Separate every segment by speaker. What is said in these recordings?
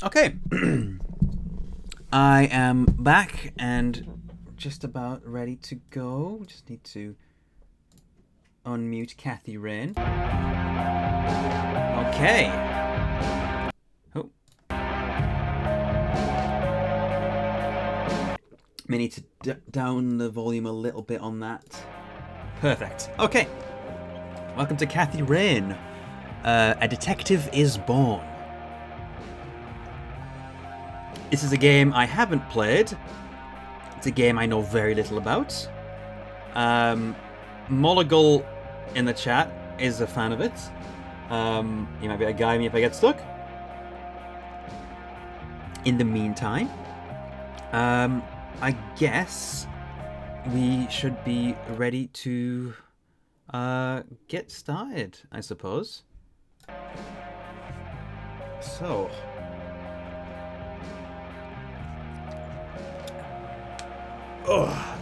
Speaker 1: Okay. I am back and just about ready to go. Just need to unmute Kathy Rain. Okay. Oh. May need to down the volume a little bit on that. Perfect. Okay. Welcome to Kathy Rain. A Detective is Born. This is a game I haven't played. It's a game I know very little about. Molligal in the chat is a fan of it. You might be able to guide me if I get stuck. In the meantime, I guess we should be ready to get started, I suppose. So,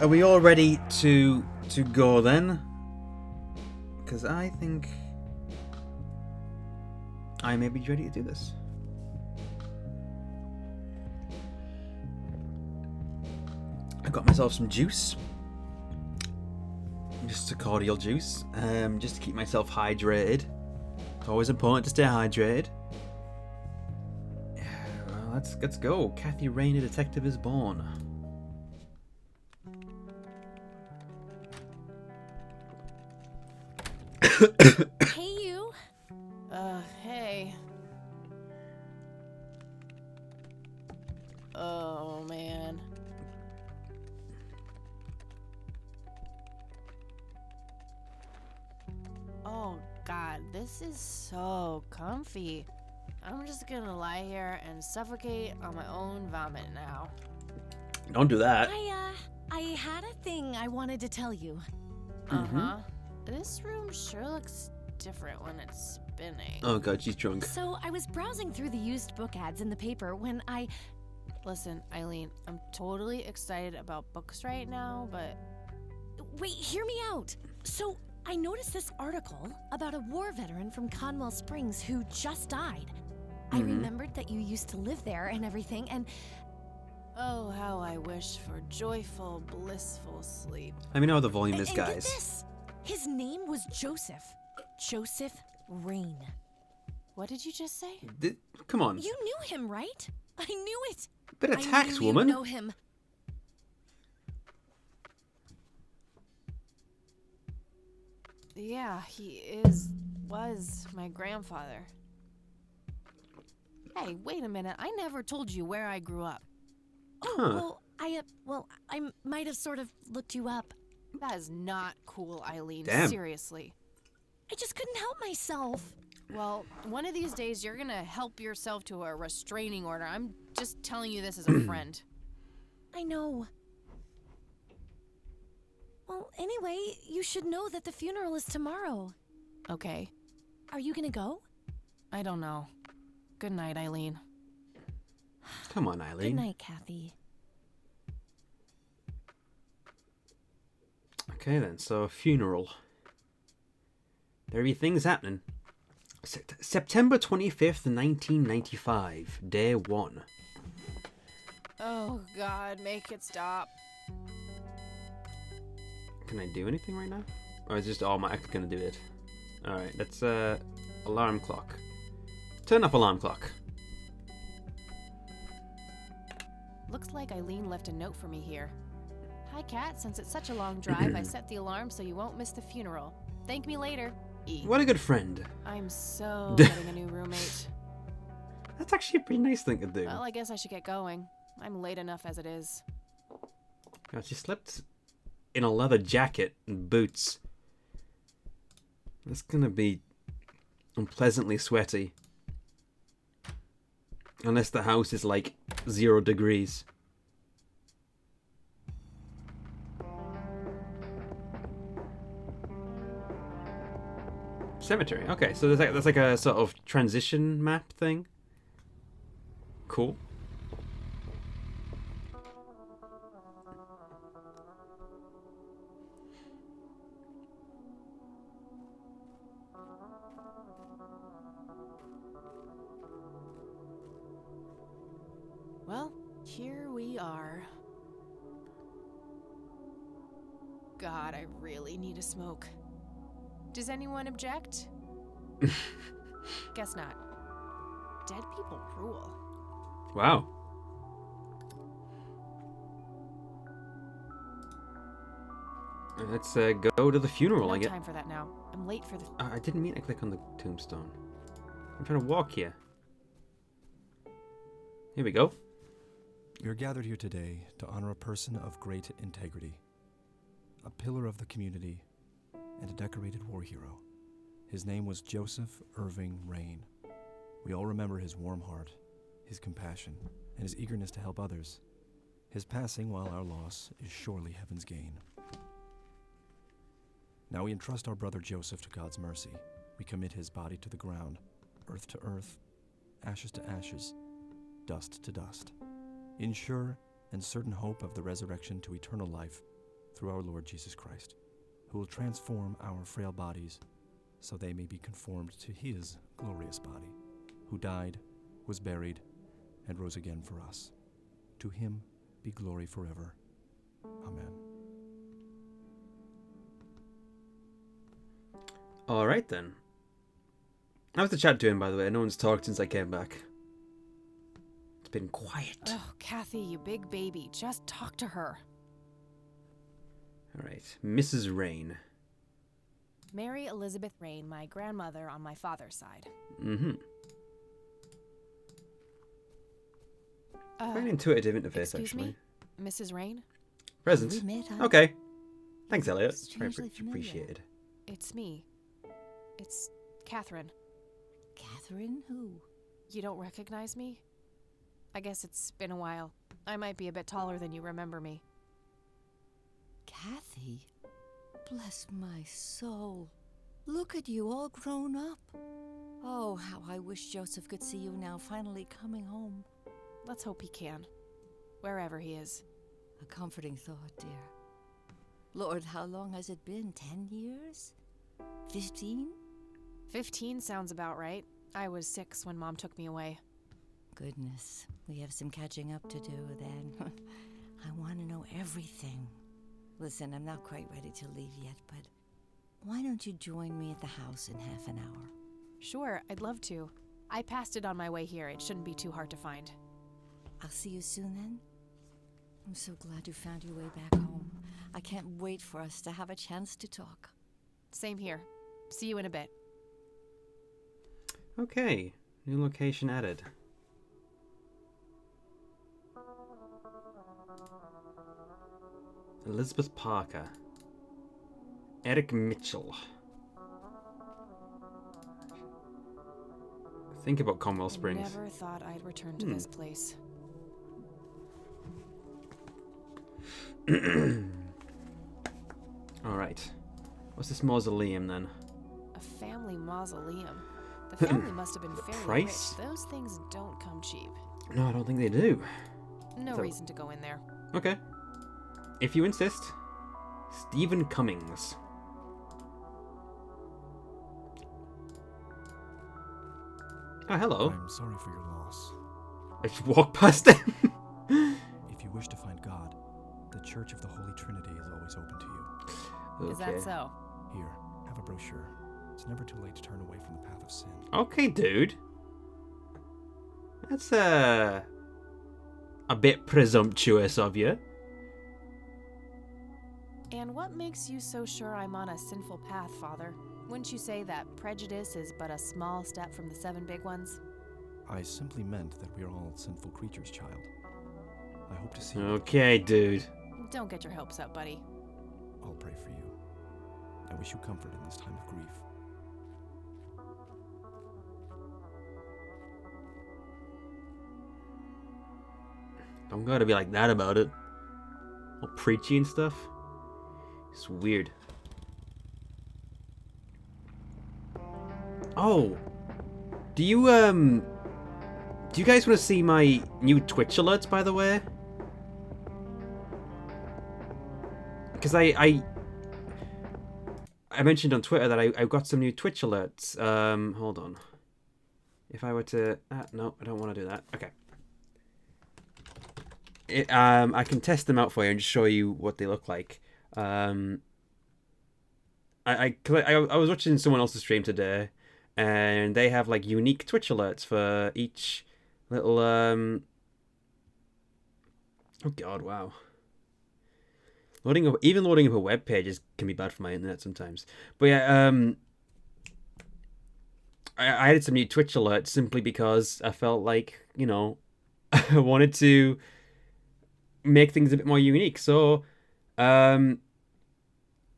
Speaker 1: are we all ready to go then? Because I think I may be ready to do this. I got myself some juice. Just a cordial juice. Just to keep myself hydrated. It's always important to stay hydrated. Well, let's go. Kathy Rain, a Detective is Born.
Speaker 2: Hey, you.
Speaker 3: Hey. Oh, man. Oh, God, this is so comfy. I'm just gonna lie here and suffocate on my own vomit now.
Speaker 1: Don't do that.
Speaker 2: I had a thing I wanted to tell you.
Speaker 3: Uh-huh. This room sure looks different when it's spinning.
Speaker 1: Oh god, she's drunk.
Speaker 2: So I was browsing through the used book ads in the paper when I...
Speaker 3: Listen, Eileen, I'm totally excited about books right now, but...
Speaker 2: Wait, hear me out. So I noticed this article about a war veteran from Conwell Springs who just died. I remembered that you used to live there and everything, and...
Speaker 3: Oh, how I wish for joyful, blissful sleep.
Speaker 1: Let me know how the volume is,
Speaker 2: and
Speaker 1: guys.
Speaker 2: get this! His name was Joseph. Joseph Rain.
Speaker 3: What did you just say?
Speaker 1: Come on.
Speaker 2: You knew him, right? I knew it.
Speaker 1: Bit of tax,
Speaker 2: I knew
Speaker 1: woman.
Speaker 2: You know him.
Speaker 3: Yeah, was my grandfather. Hey, wait a minute. I never told you where I grew up.
Speaker 2: Oh, well, I might have sort of looked you up.
Speaker 3: That is not cool, Eileen.
Speaker 1: Damn.
Speaker 3: Seriously.
Speaker 2: I just couldn't help myself.
Speaker 3: Well, one of these days you're gonna help yourself to a restraining order. I'm just telling you this as a friend.
Speaker 2: I know. Well, anyway, you should know that the funeral is tomorrow.
Speaker 3: Okay.
Speaker 2: Are you gonna go?
Speaker 3: I don't know. Good night, Eileen.
Speaker 1: Come on, Eileen.
Speaker 2: Good night, Kathy.
Speaker 1: Okay then, so a funeral. There be things happening. September 25th, 1995, day 1.
Speaker 3: Oh, God, make it stop.
Speaker 1: Can I do anything right now? Or is just automatically gonna do it? Alright, that's alarm clock. Turn off alarm clock.
Speaker 3: Looks like Eileen left a note for me here. Hi, Kat. Since it's such a long drive, I set the alarm so you won't miss the funeral. Thank me later. E.
Speaker 1: What a good friend.
Speaker 3: I'm so getting a new roommate.
Speaker 1: That's actually a pretty nice thing to do.
Speaker 3: Well, I guess I should get going. I'm late enough as it is.
Speaker 1: God, she slept in a leather jacket and boots. That's gonna be unpleasantly sweaty. Unless the house is like 0 degrees. Cemetery. Okay, so there's like a sort of transition map thing. Cool.
Speaker 3: we are. God, I really need a smoke. Does anyone object? Guess not. Dead people rule.
Speaker 1: Wow. Let's go to the funeral,
Speaker 3: No
Speaker 1: I guess.
Speaker 3: time for that now. I'm late for the...
Speaker 1: I didn't mean to click on the tombstone. I'm trying to walk here. Here we go.
Speaker 4: We are gathered here today to honor a person of great integrity, a pillar of the community, and a decorated war hero. His name was Joseph Irving Rain. We all remember his warm heart, his compassion, and his eagerness to help others. His passing, while our loss, is surely heaven's gain. Now we entrust our brother Joseph to God's mercy. We commit his body to the ground, earth to earth, ashes to ashes, dust to dust, in sure and certain hope of the resurrection to eternal life through our Lord Jesus Christ, who will transform our frail bodies so they may be conformed to his glorious body, who died, was buried, and rose again for us. To him be glory forever. Amen.
Speaker 1: Alright then. How's the chat doing, by the way? No one's talked since I came back. It's been quiet.
Speaker 3: Oh, Kathy, you big baby. Just talk to her.
Speaker 1: Alright. Mrs. Rain.
Speaker 3: Mary Elizabeth Rain, my grandmother on my father's side.
Speaker 1: Mm-hmm. Very intuitive interface,
Speaker 3: excuse
Speaker 1: actually.
Speaker 3: me? Mrs. Rain?
Speaker 1: Present.
Speaker 2: We met, huh?
Speaker 1: Okay. Thanks, Elliot. Very
Speaker 2: Strangely
Speaker 1: much
Speaker 2: familiar.
Speaker 1: appreciated.
Speaker 3: It's me. It's Catherine.
Speaker 2: Catherine, who?
Speaker 3: You don't recognize me? I guess it's been a while. I might be a bit taller than you remember me.
Speaker 2: Kathy? Bless my soul. Look at you, all grown up. Oh, how I wish Joseph could see you now, finally coming home.
Speaker 3: Let's hope he can. Wherever he is.
Speaker 2: A comforting thought, dear. Lord, how long has it been? 10 years? 15?
Speaker 3: 15 sounds about right. I was 6 when Mom took me away.
Speaker 2: Goodness, we have some catching up to do then. I want to know everything. Listen, I'm not quite ready to leave yet, but why don't you join me at the house in half an hour?
Speaker 3: Sure, I'd love to. I passed it on my way here. It shouldn't be too hard to find.
Speaker 2: I'll see you soon then. I'm so glad you found your way back home. I can't wait for us to have a chance to talk.
Speaker 3: Same here. See you in a bit.
Speaker 1: Okay. New location added. Elizabeth Parker. Eric Mitchell. Think about Commonwealth Springs.
Speaker 3: Never thought I'd return to this place.
Speaker 1: Alright. What's this mausoleum then?
Speaker 3: A family mausoleum. The family must have been fairly
Speaker 1: price?
Speaker 3: rich. Those things don't come cheap.
Speaker 1: No, I don't think they do.
Speaker 3: No
Speaker 1: So-
Speaker 3: reason to go in there.
Speaker 1: Okay. If you insist. Stephen Cummings. Oh, hello.
Speaker 4: I'm sorry for your loss.
Speaker 1: I just walked past him.
Speaker 4: If you wish to find God, the Church of the Holy Trinity is always open to you.
Speaker 1: Okay.
Speaker 3: Is that so?
Speaker 4: Here, have a brochure. It's never too late to turn away from the path of sin.
Speaker 1: Okay, dude. That's a bit presumptuous of you.
Speaker 3: And what makes you so sure I'm on a sinful path, Father? Wouldn't you say that prejudice is but a small step from the 7 big ones?
Speaker 4: I simply meant that we are all sinful creatures, child. I hope to see you.
Speaker 1: Okay, dude.
Speaker 3: Don't get your hopes up, buddy.
Speaker 4: I'll pray for you. I wish you comfort in this time of grief.
Speaker 1: Don't gotta be like that about it. All preachy and stuff. It's weird. Oh. Do you guys want to see my new Twitch alerts, by the way? Because I mentioned on Twitter that I got some new Twitch alerts. Hold on. If I were to... no, I don't want to do that. Okay. I can test them out for you and just show you what they look like. I was watching someone else's stream today, and they have like unique Twitch alerts for each little oh god, wow. Loading up a web page can be bad for my internet sometimes. But yeah, I added some new Twitch alerts simply because I felt like, you know, I wanted to make things a bit more unique. So,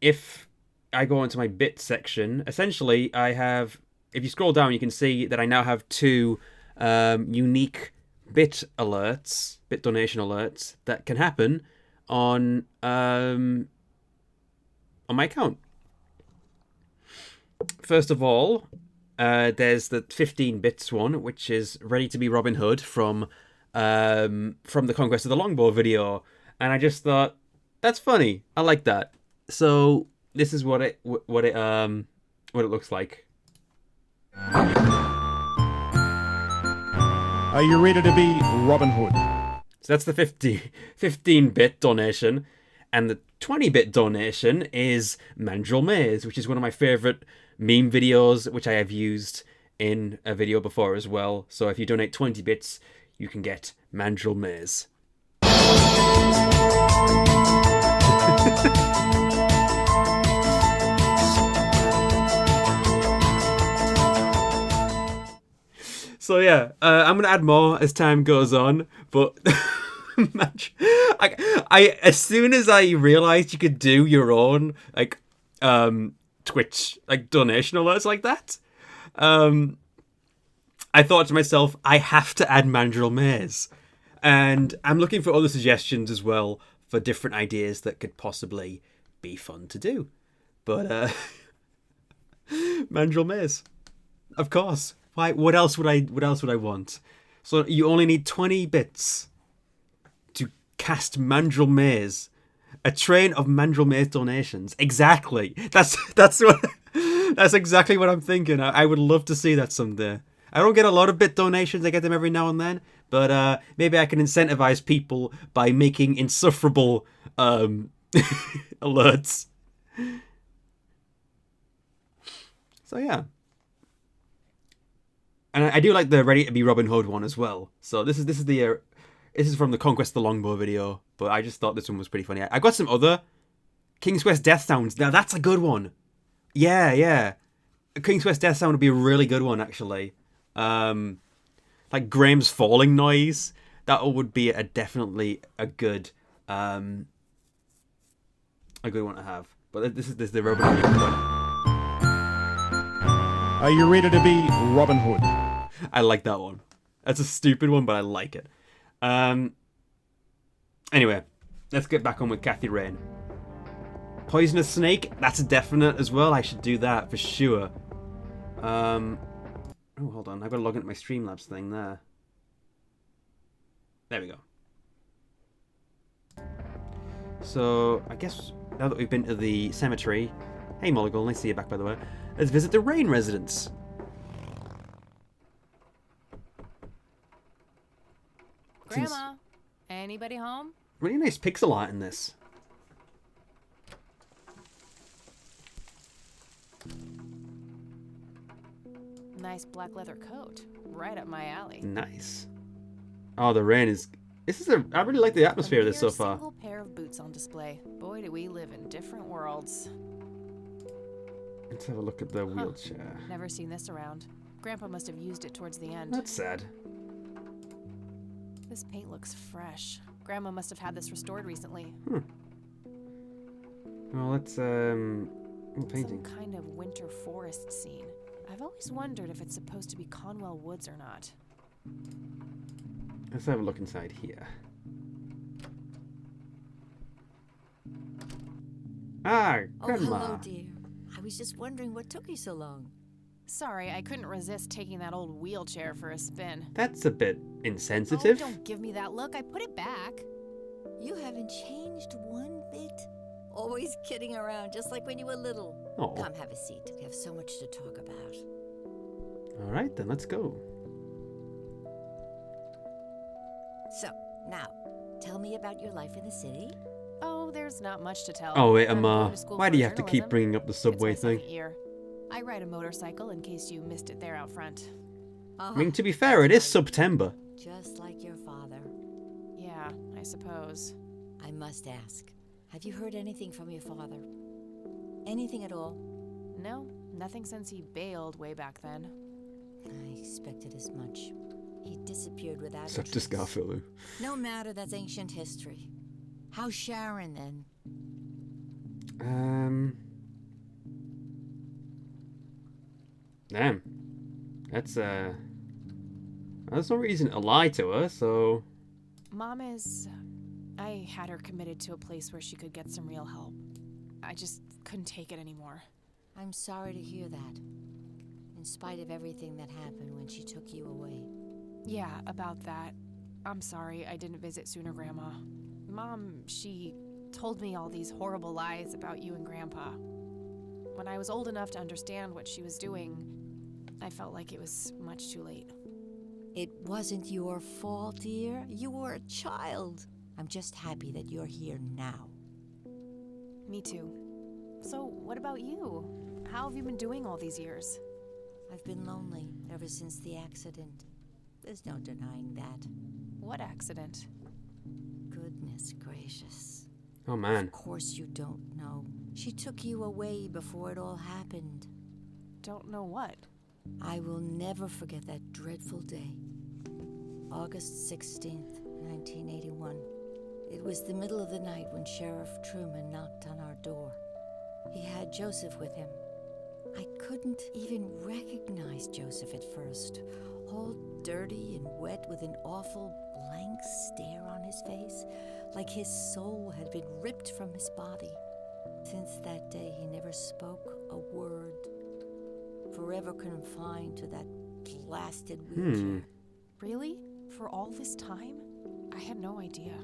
Speaker 1: if I go into my bit section, essentially I have, if you scroll down, you can see that I now have 2 unique bit donation alerts that can happen on my account. First of all, there's the 15 bits one, which is ready to be Robin Hood from the Conquest of the Longbow video, and I just thought that's funny. I like that. So this is what it looks like.
Speaker 5: Are you ready to be Robin Hood?
Speaker 1: So that's the 15-bit donation, and the 20-bit donation is Mandrill Maze, which is one of my favorite meme videos, which I have used in a video before as well. So if you donate 20 bits, you can get Mandrill Maze. So yeah, I'm gonna add more as time goes on, but I as soon as I realized you could do your own like Twitch like donation alerts like that, I thought to myself, I have to add Mandrill Maze, and I'm looking for other suggestions as well for different ideas that could possibly be fun to do, but Mandrill Maze, of course. Why? What else would I want? So you only need 20 bits to cast Mandrill Maze, a train of Mandrill Maze donations. Exactly. That's exactly what I'm thinking. I would love to see that someday. I don't get a lot of bit donations. I get them every now and then, but maybe I can incentivize people by making insufferable alerts. So yeah. And I do like the Ready to be Robin Hood one as well. So this is from the Conquest of the Longbow video, but I just thought this one was pretty funny. I got some other King's Quest Death Sounds. Now that's a good one. Yeah. King's Quest Death Sound would be a really good one actually. Like Graham's falling noise. That would be definitely a good one to have. But this is the Robin Hood one.
Speaker 5: Are you ready to be Robin Hood?
Speaker 1: I like that one. That's a stupid one, but I like it. Anyway, let's get back on with Kathy Rain. Poisonous Snake, that's a definite as well. I should do that for sure. Oh, hold on. I've got to log into my Streamlabs thing there. There we go. So, I guess now that we've been to the cemetery... Hey, Mulligan, nice to see you back, by the way. Let's visit the Rain residence.
Speaker 3: Grandma, anybody home?
Speaker 1: Really nice pixel art in this.
Speaker 3: Nice black leather coat. Right up my alley.
Speaker 1: Nice. Oh, the Rain is... I really like the atmosphere of this so far.
Speaker 3: A single pair of boots on display. Boy, do we live in different worlds.
Speaker 1: Let's have a look at the wheelchair.
Speaker 3: Never seen this around. Grandpa must have used it towards the end.
Speaker 1: That's sad.
Speaker 3: This paint looks fresh. Grandma must have had this restored recently.
Speaker 1: Well, let's painting.
Speaker 3: Some kind of winter forest scene. I've always wondered if it's supposed to be Conwell Woods or not.
Speaker 1: Let's have a look inside here. Ah, Grandma.
Speaker 2: Oh, hello, dear. I was just wondering what took you so long.
Speaker 3: Sorry, I couldn't resist taking that old wheelchair for a spin.
Speaker 1: That's a bit insensitive.
Speaker 3: Oh, don't give me that look. I put it back.
Speaker 2: You haven't changed one bit. Always kidding around, just like when you were little.
Speaker 1: Oh.
Speaker 2: Come, have a seat. We have so much to talk about.
Speaker 1: All right, then let's go.
Speaker 2: So, now, Tell me about your life in the city.
Speaker 3: Oh, there's not much to tell.
Speaker 1: Oh wait,
Speaker 3: I'm
Speaker 1: Amar,
Speaker 3: going to school
Speaker 1: why
Speaker 3: for
Speaker 1: do you have to keep
Speaker 3: journalism.
Speaker 1: bringing up the subway
Speaker 3: It's my
Speaker 1: thing?
Speaker 3: second year. I ride a motorcycle in case you missed it there out front.
Speaker 1: I mean, to be fair, it is September.
Speaker 2: Just like your father.
Speaker 3: Yeah, I suppose.
Speaker 2: I must ask, have you heard anything from your father? Anything at all?
Speaker 3: No, nothing since he bailed way back then.
Speaker 2: I expected as much. He disappeared without a
Speaker 1: Except to
Speaker 2: trace.
Speaker 1: Scarfillu.
Speaker 2: No matter, that's ancient history. How's Sharon then?
Speaker 1: Damn. That's no reason to lie to her, so...
Speaker 3: Mom is... I had her committed to a place where she could get some real help. I just couldn't take it anymore.
Speaker 2: I'm sorry to hear that. In spite of everything that happened when she took you away.
Speaker 3: Yeah, about that. I'm sorry I didn't visit sooner, Grandma. Mom, she told me all these horrible lies about you and Grandpa. When I was old enough to understand what she was doing, I felt like it was much too late.
Speaker 2: It wasn't your fault, dear. You were a child. I'm just happy that you're here now.
Speaker 3: Me too. So, what about you? How have you been doing all these years?
Speaker 2: I've been lonely ever since the accident. There's no denying that.
Speaker 3: What accident?
Speaker 2: Goodness gracious.
Speaker 1: Oh man.
Speaker 2: Of course you don't know. She took you away before it all happened.
Speaker 3: Don't know what.
Speaker 2: I will never forget that dreadful day. August 16th, 1981. It was the middle of the night when Sheriff Truman knocked on our door. He had Joseph with him. I couldn't even recognize Joseph at first. All dirty and wet with an awful blank stare on his face, like his soul had been ripped from his body. Since that day, he never spoke a word. Forever confined to that blasted wheelchair.
Speaker 3: Really? For all this time? I had no idea.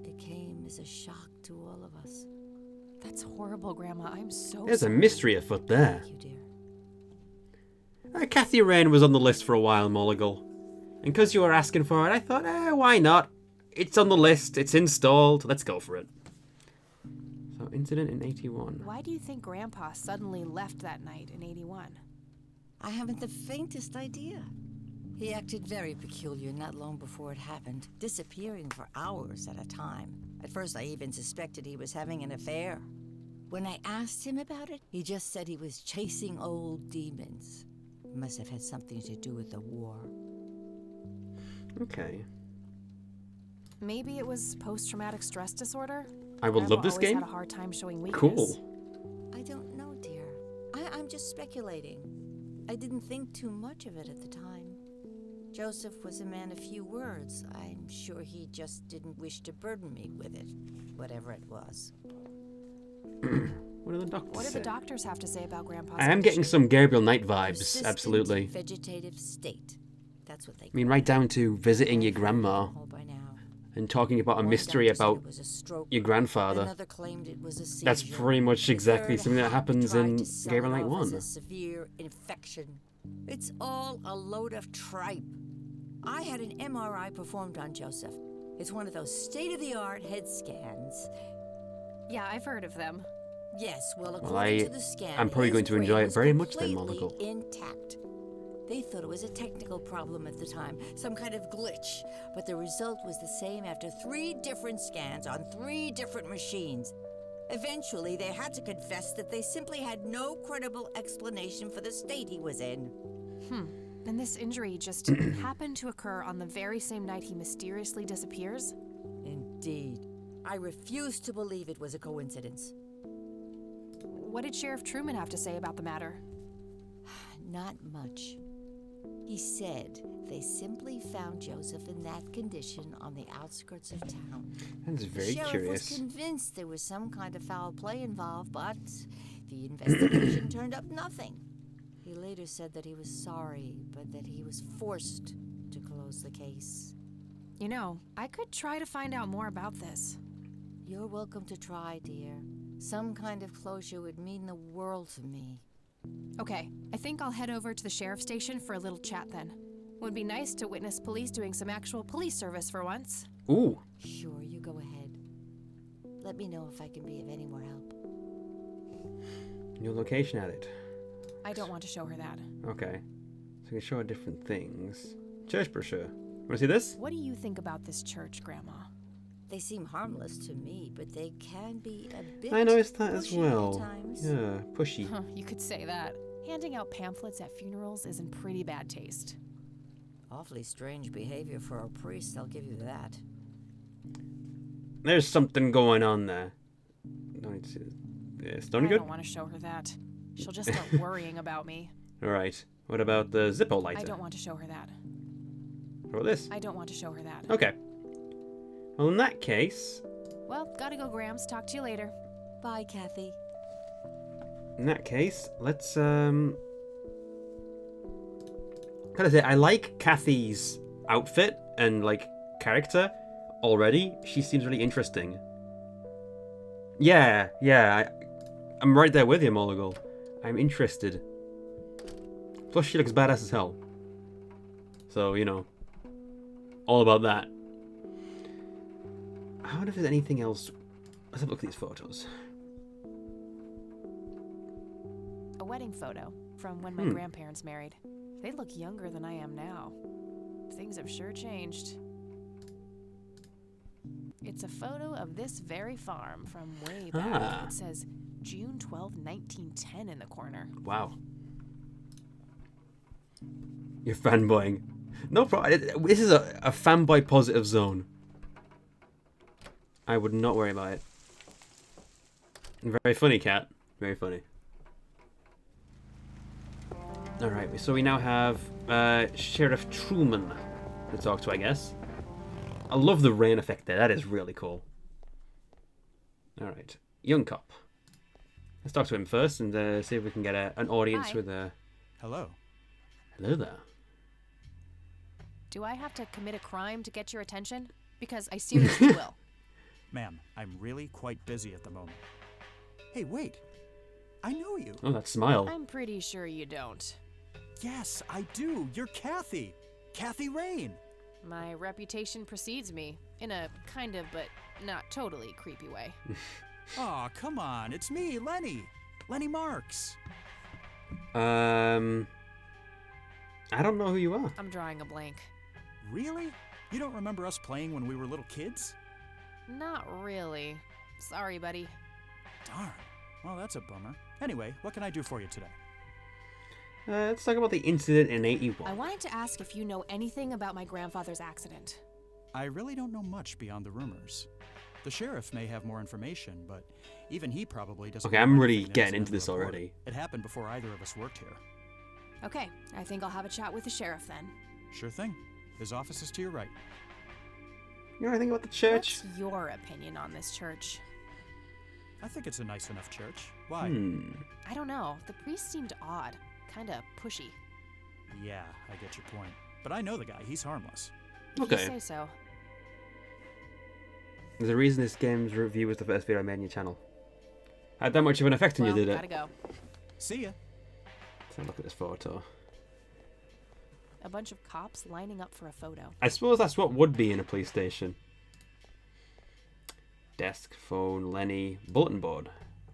Speaker 2: It came as a shock to all of us.
Speaker 3: That's horrible, Grandma. I'm so
Speaker 1: There's a
Speaker 3: sorry.
Speaker 1: mystery afoot there.
Speaker 2: Thank you, dear.
Speaker 1: Kathy Rain was on the list for a while, Molligal. And because you were asking for it, I thought, why not? It's on the list, it's installed, let's go for it. So, incident in 81.
Speaker 3: Why do you think Grandpa suddenly left that night in 81?
Speaker 2: I haven't the faintest idea. He acted very peculiar not long before it happened, disappearing for hours at a time. At first, I even suspected he was having an affair. When I asked him about it, he just said he was chasing old demons. It must have had something to do with the war.
Speaker 1: Okay.
Speaker 3: Maybe it was post-traumatic stress disorder?
Speaker 1: I will
Speaker 3: Grandpa
Speaker 1: love this
Speaker 3: always
Speaker 1: game.
Speaker 3: had a hard time showing weakness.
Speaker 1: Cool.
Speaker 2: I don't know, dear. I'm just speculating. I didn't think too much of it at the time. Joseph was a man of few words. I'm sure he just didn't wish to burden me with it, whatever it was.
Speaker 1: What do the doctors
Speaker 3: What do
Speaker 1: say?
Speaker 3: the doctors have to say about Grandpa's
Speaker 1: I am getting
Speaker 3: condition?
Speaker 1: some Gabriel Knight vibes,
Speaker 2: Persistent
Speaker 1: absolutely.
Speaker 2: Vegetative state. That's what they
Speaker 1: I mean, right down to visiting your grandma
Speaker 2: call it by now.
Speaker 1: and talking about a
Speaker 2: One
Speaker 1: mystery
Speaker 2: doctor said
Speaker 1: about
Speaker 2: it was a stroke.
Speaker 1: your grandfather.
Speaker 2: Another claimed it was a seizure.
Speaker 1: That's pretty much
Speaker 2: The
Speaker 1: exactly
Speaker 2: third
Speaker 1: something that
Speaker 2: had
Speaker 1: happens
Speaker 2: tried
Speaker 1: in
Speaker 2: to sell
Speaker 1: Gabriel
Speaker 2: it
Speaker 1: Knight
Speaker 2: off as
Speaker 1: 1.
Speaker 2: a severe infection. It's all a load of tripe. I had an MRI performed on Joseph. It's one of those state-of-the-art head scans.
Speaker 3: Yeah, I've heard of them.
Speaker 2: Yes, well, according to the scan,
Speaker 1: I'm probably
Speaker 2: his
Speaker 1: going to
Speaker 2: brain
Speaker 1: enjoy it
Speaker 2: was
Speaker 1: very much then,
Speaker 2: completely
Speaker 1: Monaco.
Speaker 2: intact. They thought it was a technical problem at the time, some kind of glitch, but the result was the same after 3 different scans on 3 different machines. Eventually, they had to confess that they simply had no credible explanation for the state he was in.
Speaker 3: And this injury just happened to occur on the very same night he mysteriously disappears?
Speaker 2: Indeed. I refuse to believe it was a coincidence.
Speaker 3: What did Sheriff Truman have to say about the matter?
Speaker 2: Not much. He said they simply found Joseph in that condition on the outskirts of town.
Speaker 1: That's
Speaker 2: The
Speaker 1: very
Speaker 2: sheriff
Speaker 1: curious.
Speaker 2: was convinced there was some kind of foul play involved, but the investigation turned up nothing. He later said that he was sorry, but that he was forced to close the case.
Speaker 3: You know, I could try to find out more about this.
Speaker 2: You're welcome to try, dear. Some kind of closure would mean the world to me.
Speaker 3: Okay, I think I'll head over to the sheriff's station for a little chat then. Would be nice to witness police doing some actual police service for once.
Speaker 1: Ooh.
Speaker 2: Sure, you go ahead. Let me know if I can be of any more help.
Speaker 1: New location added.
Speaker 3: I don't want to show her that.
Speaker 1: Okay. So we can show her different things. Church brochure. Want to see this?
Speaker 3: What do you think about this church, Grandma?
Speaker 2: They seem harmless to me, but they can be a bit
Speaker 1: I noticed that as
Speaker 2: pushy
Speaker 1: well.
Speaker 2: at times.
Speaker 1: Yeah, pushy.
Speaker 3: Huh, you could say that. Handing out pamphlets at funerals is in pretty bad taste.
Speaker 2: Awfully strange behavior for a priest, I'll give you that.
Speaker 1: There's something going on there. Don't need to see this. Stony
Speaker 3: I
Speaker 1: good?
Speaker 3: don't want to show her that. She'll just start worrying about me.
Speaker 1: Alright. What about the Zippo lighter?
Speaker 3: I don't want to show her that.
Speaker 1: What about this?
Speaker 3: I don't want to show her that.
Speaker 1: Okay. Well, in that case...
Speaker 3: Well, gotta go, Grams. Talk to you later.
Speaker 2: Bye, Kathy.
Speaker 1: In that case, let's, Gotta say, I like Kathy's outfit and, like, character already. She seems really interesting. Yeah, I'm right there with you, Molligal. I'm interested. Plus, she looks badass as hell. So, you know, all about that. I wonder if there's anything else. Let's have a look at these photos.
Speaker 3: A wedding photo from when my grandparents married. They look younger than I am now. Things have sure changed. It's a photo of this very farm from way back.
Speaker 1: Ah.
Speaker 3: It says June 12, 1910 in the corner.
Speaker 1: Wow. You're fanboying. No problem. This is a fanboy positive zone. I would not worry about it. Very funny, Cat. Very funny. Alright, so we now have Sheriff Truman to talk to, I guess. I love the rain effect there. That is really cool. Alright. Young cop. Let's talk to him first and see if we can get an audience
Speaker 3: Hi.
Speaker 1: with a...
Speaker 4: Hello.
Speaker 1: Hello there.
Speaker 3: Do I have to commit a crime to get your attention? Because I seriously will.
Speaker 6: Ma'am, I'm really quite busy at the moment. Hey, wait. I know you.
Speaker 1: Oh, that smile.
Speaker 3: I'm pretty sure you don't.
Speaker 6: Yes, I do. You're Kathy. Kathy Rain.
Speaker 3: My reputation precedes me, in a kind of but not totally creepy way.
Speaker 6: Aw, come on. It's me, Lenny. Lenny Marks.
Speaker 1: I don't know who you are.
Speaker 3: I'm drawing a blank.
Speaker 6: Really? You don't remember us playing when we were little kids?
Speaker 3: Not really. Sorry, buddy.
Speaker 6: Darn. Well, that's a bummer. Anyway, what can I do for you today?
Speaker 1: Let's talk about the incident in
Speaker 3: I
Speaker 1: 81.
Speaker 3: wanted to ask if you know anything about my grandfather's accident.
Speaker 6: I really don't know much beyond the rumors. The sheriff may have more information, but even he probably doesn't.
Speaker 1: Okay,
Speaker 6: know
Speaker 1: I'm really
Speaker 6: anything that
Speaker 1: getting
Speaker 6: isn't
Speaker 1: into
Speaker 6: in the
Speaker 1: this
Speaker 6: report.
Speaker 1: already.
Speaker 6: It happened before either of us worked here.
Speaker 3: Okay, I think I'll have a chat with the sheriff then.
Speaker 6: Sure thing. His office is to your right.
Speaker 1: You know anything about the church?
Speaker 3: What's your opinion on this church?
Speaker 6: I think it's a nice enough church. Why?
Speaker 3: I don't know. The priest seemed odd. Kinda pushy.
Speaker 6: Yeah, I get your point. But I know the guy. He's harmless.
Speaker 3: If
Speaker 1: Okay.
Speaker 3: you say so.
Speaker 1: There's a reason this game's review was the first video I made on your channel. Had that much of an effect on
Speaker 3: Well,
Speaker 1: you, did it?
Speaker 3: gotta go.
Speaker 6: See ya.
Speaker 1: Let's have a look at this photo.
Speaker 3: A bunch of cops lining up for a photo.
Speaker 1: I suppose that's what would be in a police station. Desk, phone, Lenny, bulletin board.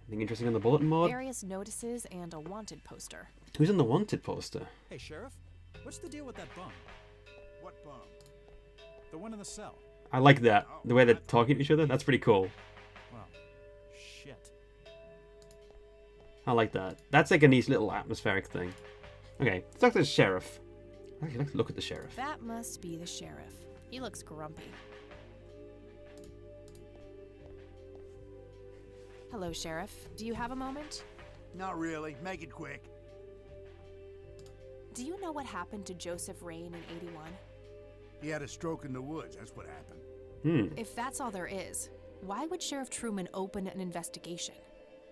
Speaker 1: Anything interesting on the bulletin board?
Speaker 3: Various notices and a wanted poster.
Speaker 1: Who's on the wanted poster?
Speaker 6: Hey, Sheriff. What's the deal with that bum?
Speaker 5: What bum?
Speaker 6: The one in the cell.
Speaker 1: I like that. The way they're talking to each other. That's pretty cool.
Speaker 6: Well, shit.
Speaker 1: I like that. That's like a nice little atmospheric thing. Okay, let's talk to the sheriff. Actually, let's look at the sheriff.
Speaker 3: That must be the sheriff. He looks grumpy. Hello, Sheriff. Do you have a moment?
Speaker 7: Not really. Make it quick.
Speaker 3: Do you know what happened to Joseph Rain in 81?
Speaker 7: He had a stroke in the woods. That's what happened.
Speaker 3: If that's all there is, why would Sheriff Truman open an investigation?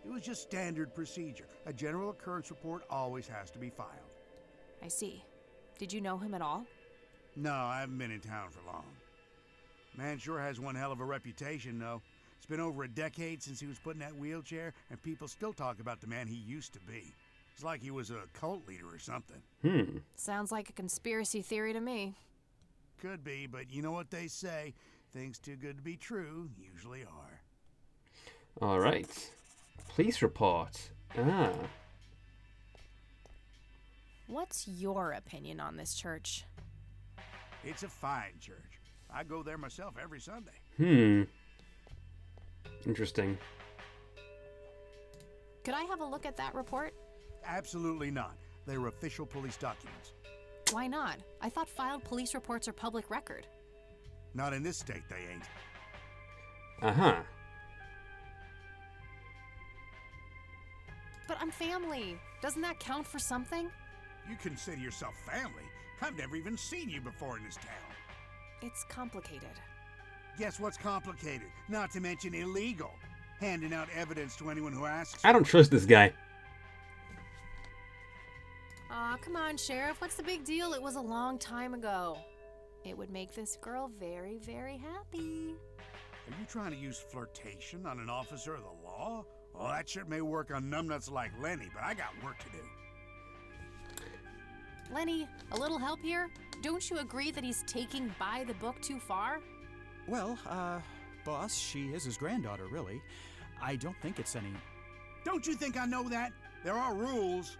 Speaker 7: It was just standard procedure. A general occurrence report always has to be filed.
Speaker 3: I see. Did you know him at all?
Speaker 7: No, I haven't been in town for long. Man sure has one hell of a reputation, though. It's been over a decade since he was put in that wheelchair, and people still talk about the man he used to be. It's like he was a cult leader or something.
Speaker 3: Sounds like a conspiracy theory to me.
Speaker 7: Could be, but you know what they say. Things too good to be true usually are.
Speaker 1: All right. Police report. Ah.
Speaker 3: What's your opinion on this church?
Speaker 7: It's a fine church. I go there myself every Sunday.
Speaker 1: Interesting.
Speaker 3: Could I have a look at that report?
Speaker 7: Absolutely not. They're official police documents.
Speaker 3: Why not? I thought filed police reports are public record.
Speaker 7: Not in this state, they ain't.
Speaker 1: Uh-huh.
Speaker 3: But I'm family. Doesn't that count for something?
Speaker 7: You consider yourself family. I've never even seen you before in this town.
Speaker 3: It's complicated.
Speaker 7: Guess what's complicated? Not to mention illegal. Handing out evidence to anyone who asks.
Speaker 1: I don't trust this guy.
Speaker 3: Aw, come on, Sheriff. What's the big deal? It was a long time ago. It would make this girl very, very happy.
Speaker 7: Are you trying to use flirtation on an officer of the law? Well, that shit may work on numbnuts like Lenny, but I got work to do.
Speaker 3: Lenny, a little help here? Don't you agree that he's taking by the book too far?
Speaker 6: Well, boss, she is his granddaughter, really. I don't think it's any...
Speaker 7: Don't you think I know that? There are rules.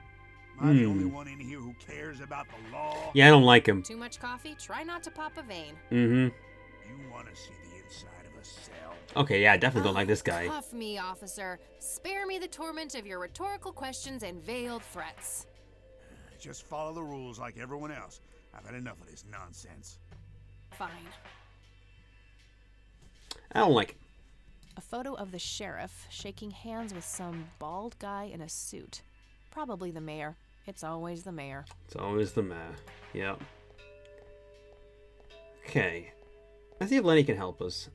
Speaker 7: Am I the only one in here who cares about the law?
Speaker 1: Yeah, I don't like him.
Speaker 3: Too much coffee? Try not to pop a vein.
Speaker 7: You want to see the inside of a cell?
Speaker 1: Okay, yeah, I definitely don't like this guy.
Speaker 3: Cuff me, officer. Spare me the torment of your rhetorical questions and veiled threats.
Speaker 7: Just follow the rules like everyone else. I've had enough of this nonsense.
Speaker 3: Fine.
Speaker 1: I don't like him.
Speaker 3: A photo of the sheriff shaking hands with some bald guy in a suit. Probably the mayor. It's always the mayor.
Speaker 1: It's always the mayor. Yep. Okay. Let's see if Lenny can help us.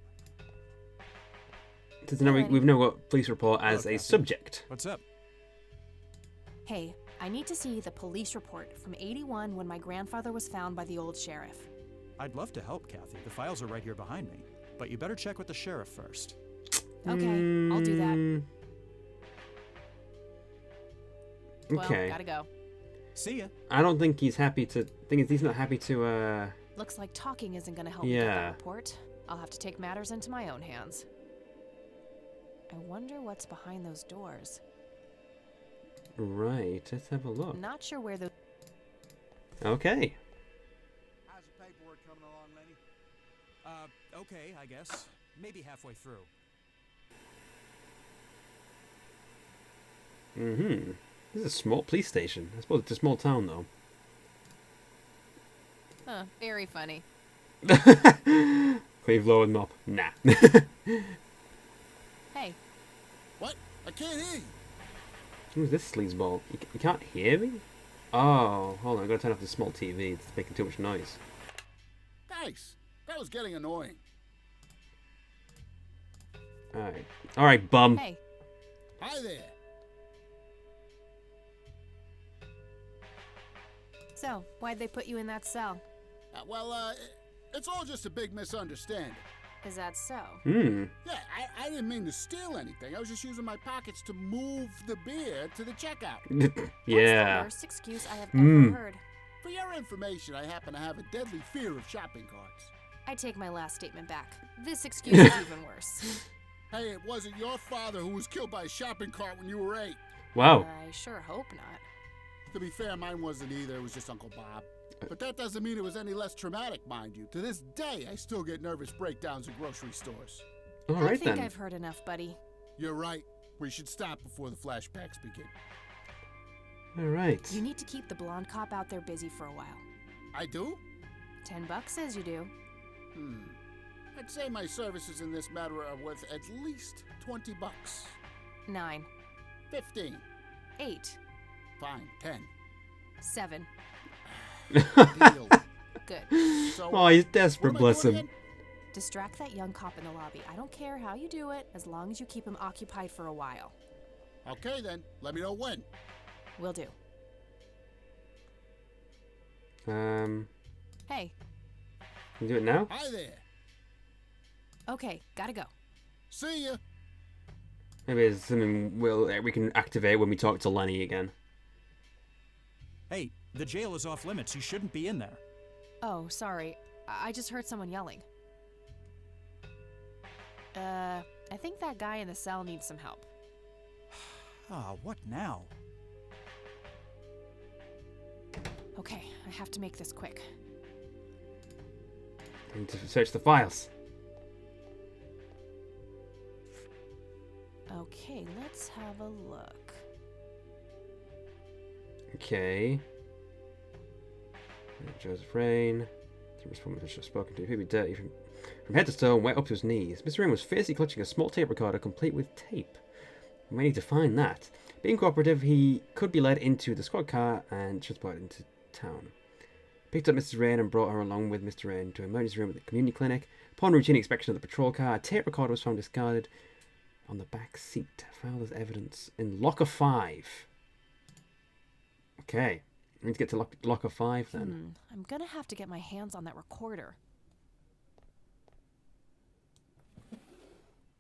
Speaker 1: Since now we've now got police report as
Speaker 6: Hello,
Speaker 1: a
Speaker 6: Captain.
Speaker 1: subject.
Speaker 6: What's up?
Speaker 3: Hey, I need to see the police report from 81 when my grandfather was found by the old sheriff.
Speaker 6: I'd love to help, Kathy. The files are right here behind me. But you better check with the sheriff first.
Speaker 3: Okay, I'll do that.
Speaker 1: Okay.
Speaker 3: Well, gotta go.
Speaker 6: See ya.
Speaker 1: I don't think he's happy to. Thing is, he's not happy to.
Speaker 3: Looks like talking isn't gonna help me get
Speaker 1: Yeah.
Speaker 3: that report. I'll have to take matters into my own hands. I wonder what's behind those doors.
Speaker 1: Right. Let's have a look.
Speaker 3: Not sure where the...
Speaker 1: Okay.
Speaker 7: How's the paperwork coming along, Lenny?
Speaker 6: Okay, I guess. Maybe halfway through.
Speaker 1: This is a small police station. I suppose it's a small town, though.
Speaker 3: Huh, very funny.
Speaker 1: Cleve lowered mop. Nah.
Speaker 3: Hey,
Speaker 8: What? I can't hear you.
Speaker 1: Who's this sleazeball? You can't hear me? Oh, hold on. I gotta turn off this small TV. It's making too much noise.
Speaker 8: Thanks. That was getting annoying.
Speaker 1: Alright. Alright, bum.
Speaker 3: hey,
Speaker 8: Hi there.
Speaker 3: so, why'd they put you in that cell?
Speaker 8: It's all just a big misunderstanding.
Speaker 3: Is that so?
Speaker 1: Hmm.
Speaker 8: Yeah, I didn't mean to steal anything. I was just using my pockets to move the beer to the checkout.
Speaker 3: That's the
Speaker 1: Yeah.
Speaker 3: worst excuse I have ever heard.
Speaker 8: For your information, I happen to have a deadly fear of shopping carts.
Speaker 3: I take my last statement back. This excuse is even worse.
Speaker 8: Hey, it wasn't your father who was killed by a shopping cart when you were 8.
Speaker 1: Wow.
Speaker 3: I sure hope not.
Speaker 8: To be fair, mine wasn't either. It was just Uncle Bob. But that doesn't mean it was any less traumatic, mind you. To this day, I still get nervous breakdowns in grocery stores.
Speaker 3: I
Speaker 1: Alright
Speaker 3: think
Speaker 1: then.
Speaker 3: I've heard enough, buddy.
Speaker 8: You're right. We should stop before the flashbacks begin.
Speaker 1: Alright.
Speaker 3: You need to keep the blonde cop out there busy for a while.
Speaker 8: I do?
Speaker 3: $10 says you do.
Speaker 8: I'd say my services in this matter are worth at least $20.
Speaker 3: 9,
Speaker 8: 15.
Speaker 3: 8,
Speaker 8: Fine. 10.
Speaker 3: 7.
Speaker 8: Deal.
Speaker 3: Good.
Speaker 8: So,
Speaker 1: Oh, he's desperate,
Speaker 8: what am I
Speaker 1: bless
Speaker 8: doing
Speaker 1: him.
Speaker 8: again?
Speaker 3: Distract that young cop in the lobby. I don't care how you do it, as long as you keep him occupied for a while.
Speaker 8: Okay, then. Let me know when.
Speaker 3: Will do. Hey,
Speaker 1: Can you do it now?
Speaker 8: Hi there.
Speaker 3: okay, gotta go.
Speaker 8: See ya.
Speaker 1: Maybe it's something we can activate when we talk to Lenny again.
Speaker 6: Hey, the jail is off limits. You shouldn't be in there.
Speaker 3: Oh, sorry. I just heard someone yelling. I think that guy in the cell needs some help.
Speaker 6: Ah, what now?
Speaker 3: Okay, I have to make this quick.
Speaker 1: I need to search the files.
Speaker 3: Okay, let's have a look.
Speaker 1: Okay. Joseph Rain. The respondent has just spoken to. He'd be dirty from head to toe and wet up to his knees. Mr. Rain was fiercely clutching a small tape recorder complete with tape. We may need to find that. Being cooperative, he could be led into the squad car and transported into town. Picked up Mrs. Rain and brought her along with Mr. Rain to an emergency room at the community clinic. Upon routine inspection of the patrol car, a tape recorder was found discarded on the back seat, filed as evidence in Locker 5. Okay, I need to get to Locker 5 then.
Speaker 3: I'm gonna have to get my hands on that recorder.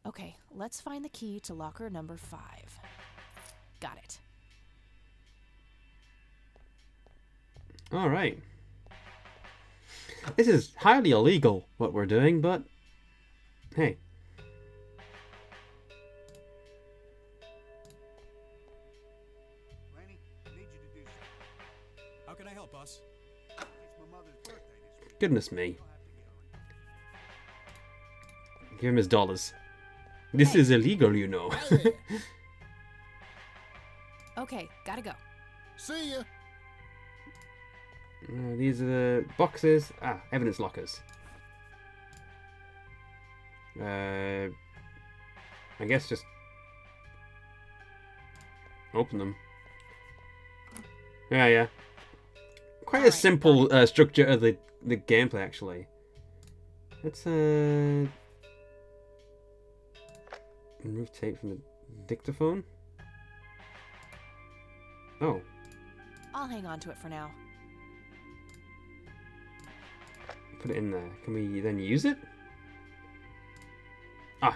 Speaker 3: Okay, let's find the key to locker number 5. Got it.
Speaker 1: Alright. This is highly illegal, what we're doing, but hey.
Speaker 7: Lenny, I need you to do something.
Speaker 6: How can I help, boss?
Speaker 7: It's my mother's birthday this week.
Speaker 1: Goodness me.
Speaker 7: You'll have to get on.
Speaker 1: Give him his dollars. This is illegal, you know.
Speaker 8: Hey,
Speaker 3: Okay, gotta go.
Speaker 8: see ya.
Speaker 1: These are the boxes. Evidence lockers. I guess just open them. Yeah. Quite a
Speaker 3: Alright,
Speaker 1: simple structure of the gameplay, actually. Let's remove tape from the dictaphone. Oh,
Speaker 3: I'll hang on to it for now.
Speaker 1: put it in there. Can we then use it?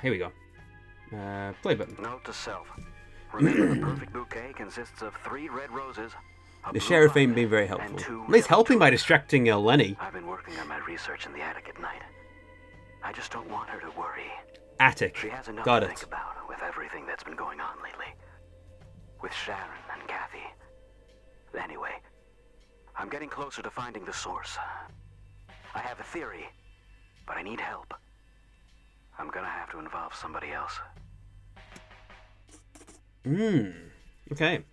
Speaker 1: Here we go. Play button.
Speaker 9: Note to self. Remember, the perfect bouquet consists of 3 red roses.
Speaker 1: The sheriff ain't been very helpful. He's helping by distracting Lenny.
Speaker 9: I've been working on my research in the attic at night. I just don't want her to worry.
Speaker 1: Attic.
Speaker 9: She has enough
Speaker 1: Got
Speaker 9: to
Speaker 1: it.
Speaker 9: think about with everything that's been going on lately. With Sharon and Kathy. Anyway, I'm getting closer to finding the source. I have a theory, but I need help. I'm gonna have to involve somebody else.
Speaker 1: Okay.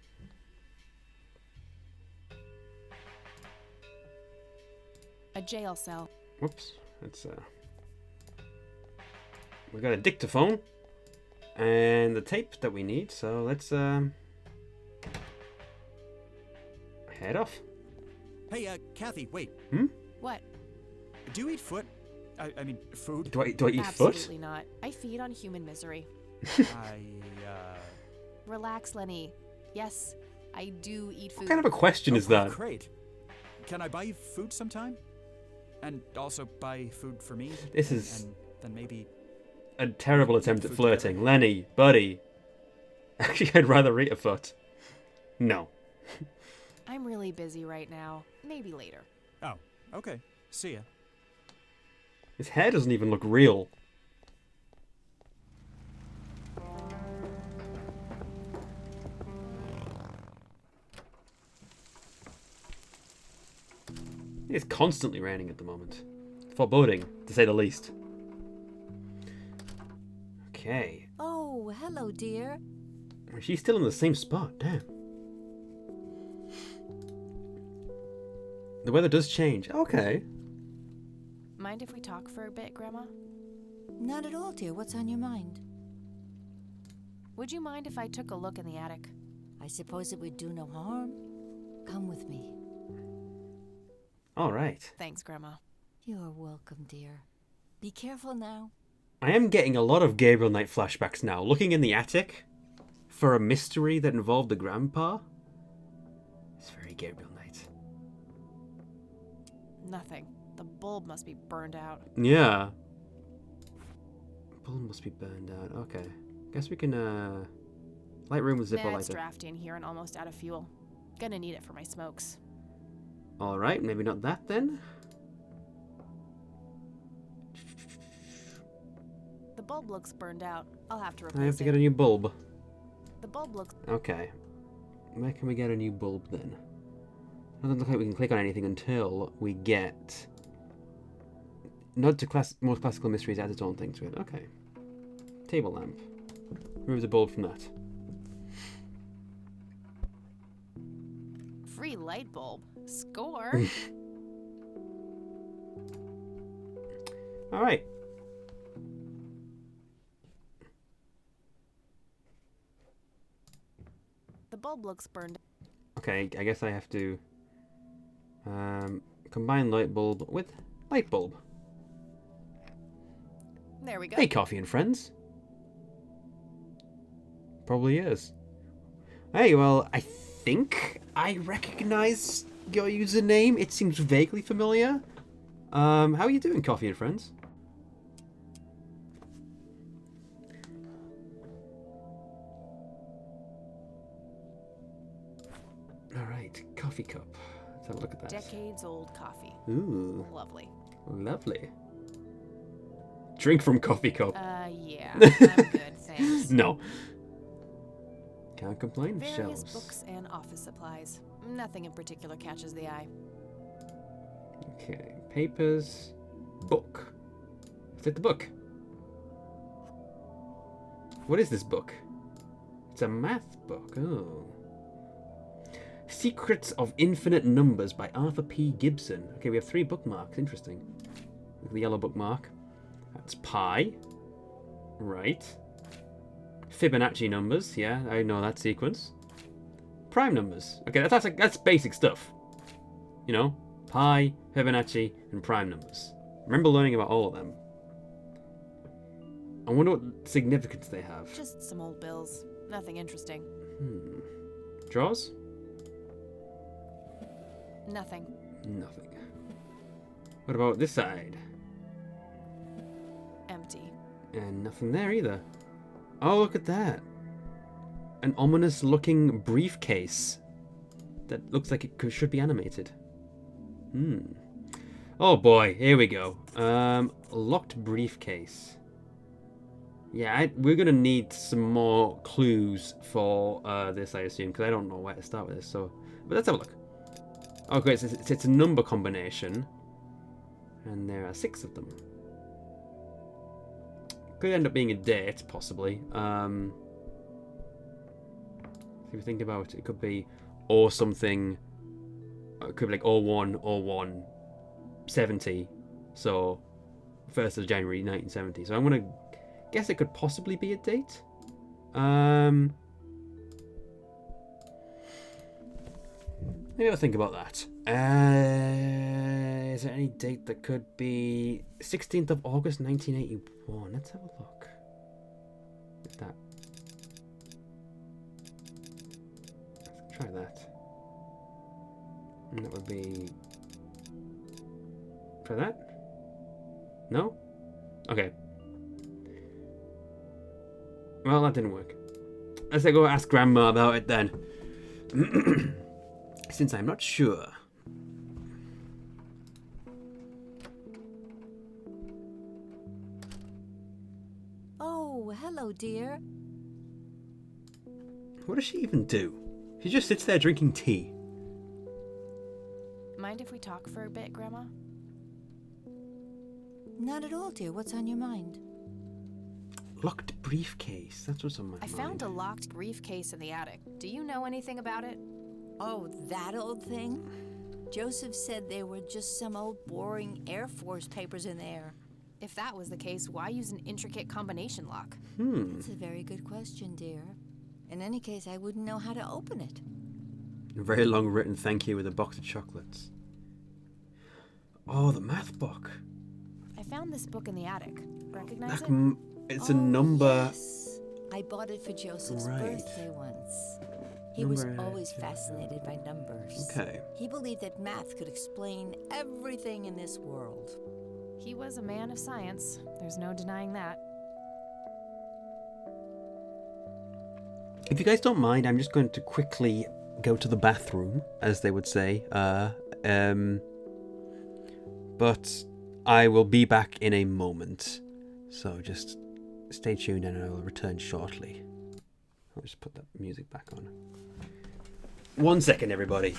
Speaker 3: A jail cell.
Speaker 1: Whoops. Let's we got a dictaphone and the tape that we need, so let's head off.
Speaker 6: Hey, Kathy, wait.
Speaker 3: What?
Speaker 6: Do you eat foot? I mean, food?
Speaker 1: Do I eat
Speaker 3: Absolutely
Speaker 1: foot?
Speaker 3: not. I feed on human misery. Relax, Lenny. Yes, I do eat food.
Speaker 1: What kind of a question is that?
Speaker 6: Great. Can I buy you food sometime? And also buy food for me?
Speaker 1: This is
Speaker 6: And then maybe...
Speaker 1: a terrible attempt at flirting. Lenny, buddy. Actually, I'd rather eat a foot. No.
Speaker 3: I'm really busy right now. Maybe later.
Speaker 6: Oh, okay. See ya.
Speaker 1: His hair doesn't even look real. It's constantly raining at the moment. Foreboding, to say the least. Okay.
Speaker 2: Oh, hello, dear.
Speaker 1: She's still in the same spot, damn. The weather does change. Okay.
Speaker 3: Mind if we talk for a bit, Grandma?
Speaker 2: Not at all, dear. What's on your mind?
Speaker 3: Would you mind if I took a look in the attic?
Speaker 2: I suppose it would do no harm. Come with me.
Speaker 1: All right.
Speaker 3: Thanks, Grandma.
Speaker 2: You're welcome, dear. Be careful now.
Speaker 1: I am getting a lot of Gabriel Knight flashbacks now. Looking in the attic for a mystery that involved the grandpa. It's very Gabriel Knight.
Speaker 3: Nothing. The bulb must be burned out.
Speaker 1: Yeah. Bulb must be burned out. Okay. Guess we can, light room with Zippo
Speaker 3: Nah, it's
Speaker 1: lighter.
Speaker 3: drafty in here and almost out of fuel. Gonna need it for my smokes.
Speaker 1: Alright, maybe not that then.
Speaker 3: The bulb looks burned out. I'll have to replace
Speaker 1: I have to
Speaker 3: it.
Speaker 1: get a new bulb.
Speaker 3: The bulb looks...
Speaker 1: Okay. Where can we get a new bulb then? It doesn't look like we can click on anything until we get... Nod to most classical mysteries adds its own thing to it. Okay. Table lamp. Remove the bulb from that.
Speaker 3: free light bulb. Score.
Speaker 1: All right.
Speaker 3: The bulb looks burned.
Speaker 1: Okay, I guess I have to combine light bulb with light bulb.
Speaker 3: There we go.
Speaker 1: Hey, Coffee and Friends. Probably is. Hey, well, I think I recognize your username. It seems vaguely familiar. How are you doing, Coffee and Friends? Alright, coffee cup. Let's have a look at that.
Speaker 3: Decades old coffee.
Speaker 1: Ooh,
Speaker 3: Lovely.
Speaker 1: lovely. Drink from coffee cup.
Speaker 3: Yeah. I'm good, thanks.
Speaker 1: No. Can't complain.
Speaker 3: Various
Speaker 1: Shelves.
Speaker 3: books and office supplies. Nothing in particular catches the eye.
Speaker 1: Okay, papers, book. Let's take the book. What is this book? It's a math book. Oh. Secrets of Infinite Numbers by Arthur P. Gibson. Okay, we have 3 bookmarks. Interesting. Look at the yellow bookmark. That's pi. Right. Fibonacci numbers. Yeah, I know that sequence. Prime numbers. Okay, that's basic stuff. You know, pi, Fibonacci, and prime numbers. Remember learning about all of them. I wonder what significance they have.
Speaker 3: Just some old bills. Nothing interesting.
Speaker 1: Drawers?
Speaker 3: Nothing.
Speaker 1: Nothing. What about this side?
Speaker 3: Empty.
Speaker 1: And nothing there either. Oh, look at that. An ominous looking briefcase. That looks like it should be animated. Oh boy, here we go. Locked briefcase. Yeah, we're gonna need some more clues for this, I assume, because I don't know where to start with this. So, but let's have a look. Okay, it's a number combination, and there are 6 of them. Could end up being a date, possibly. If you think about it, it could be or something. It could be like 01 70. So 1st of January 1970. So I'm gonna guess it could possibly be a date. Maybe I'll think about that. Is there any date that could be 16th of August 1981? Let's have a look. What's that? Let's try that. And that would be... Try that? No? Okay. Well, that didn't work. Let's go ask Grandma about it then. Since I'm not sure.
Speaker 2: Oh, hello, dear.
Speaker 1: What does she even do? She just sits there drinking tea.
Speaker 3: Mind if we talk for a bit, Grandma?
Speaker 2: Not at all, dear. What's on your mind?
Speaker 1: Locked briefcase. That's what's on my
Speaker 3: I
Speaker 1: mind.
Speaker 3: found a locked briefcase in the attic. Do you know anything about it?
Speaker 2: Oh, that old thing? Joseph said there were just some old boring Air Force papers in there.
Speaker 3: If that was the case, why use an intricate combination lock?
Speaker 2: That's a very good question, dear. In any case, I wouldn't know how to open it.
Speaker 1: A very long written thank you with a box of chocolates. Oh, the math book.
Speaker 3: I found this book in the attic. Recognize it?
Speaker 1: It's a number.
Speaker 2: Yes. I bought it for Joseph's
Speaker 1: Right.
Speaker 2: birthday once. He was
Speaker 1: Number
Speaker 2: always
Speaker 1: 8.
Speaker 2: fascinated by numbers.
Speaker 1: Okay.
Speaker 2: He believed that math could explain everything in this world.
Speaker 3: He was a man of science. There's no denying that.
Speaker 1: If you guys don't mind, I'm just going to quickly go to the bathroom, as they would say But I will be back in a moment. So just stay tuned and I will return shortly. I'll just put that music back on. 1 second, everybody.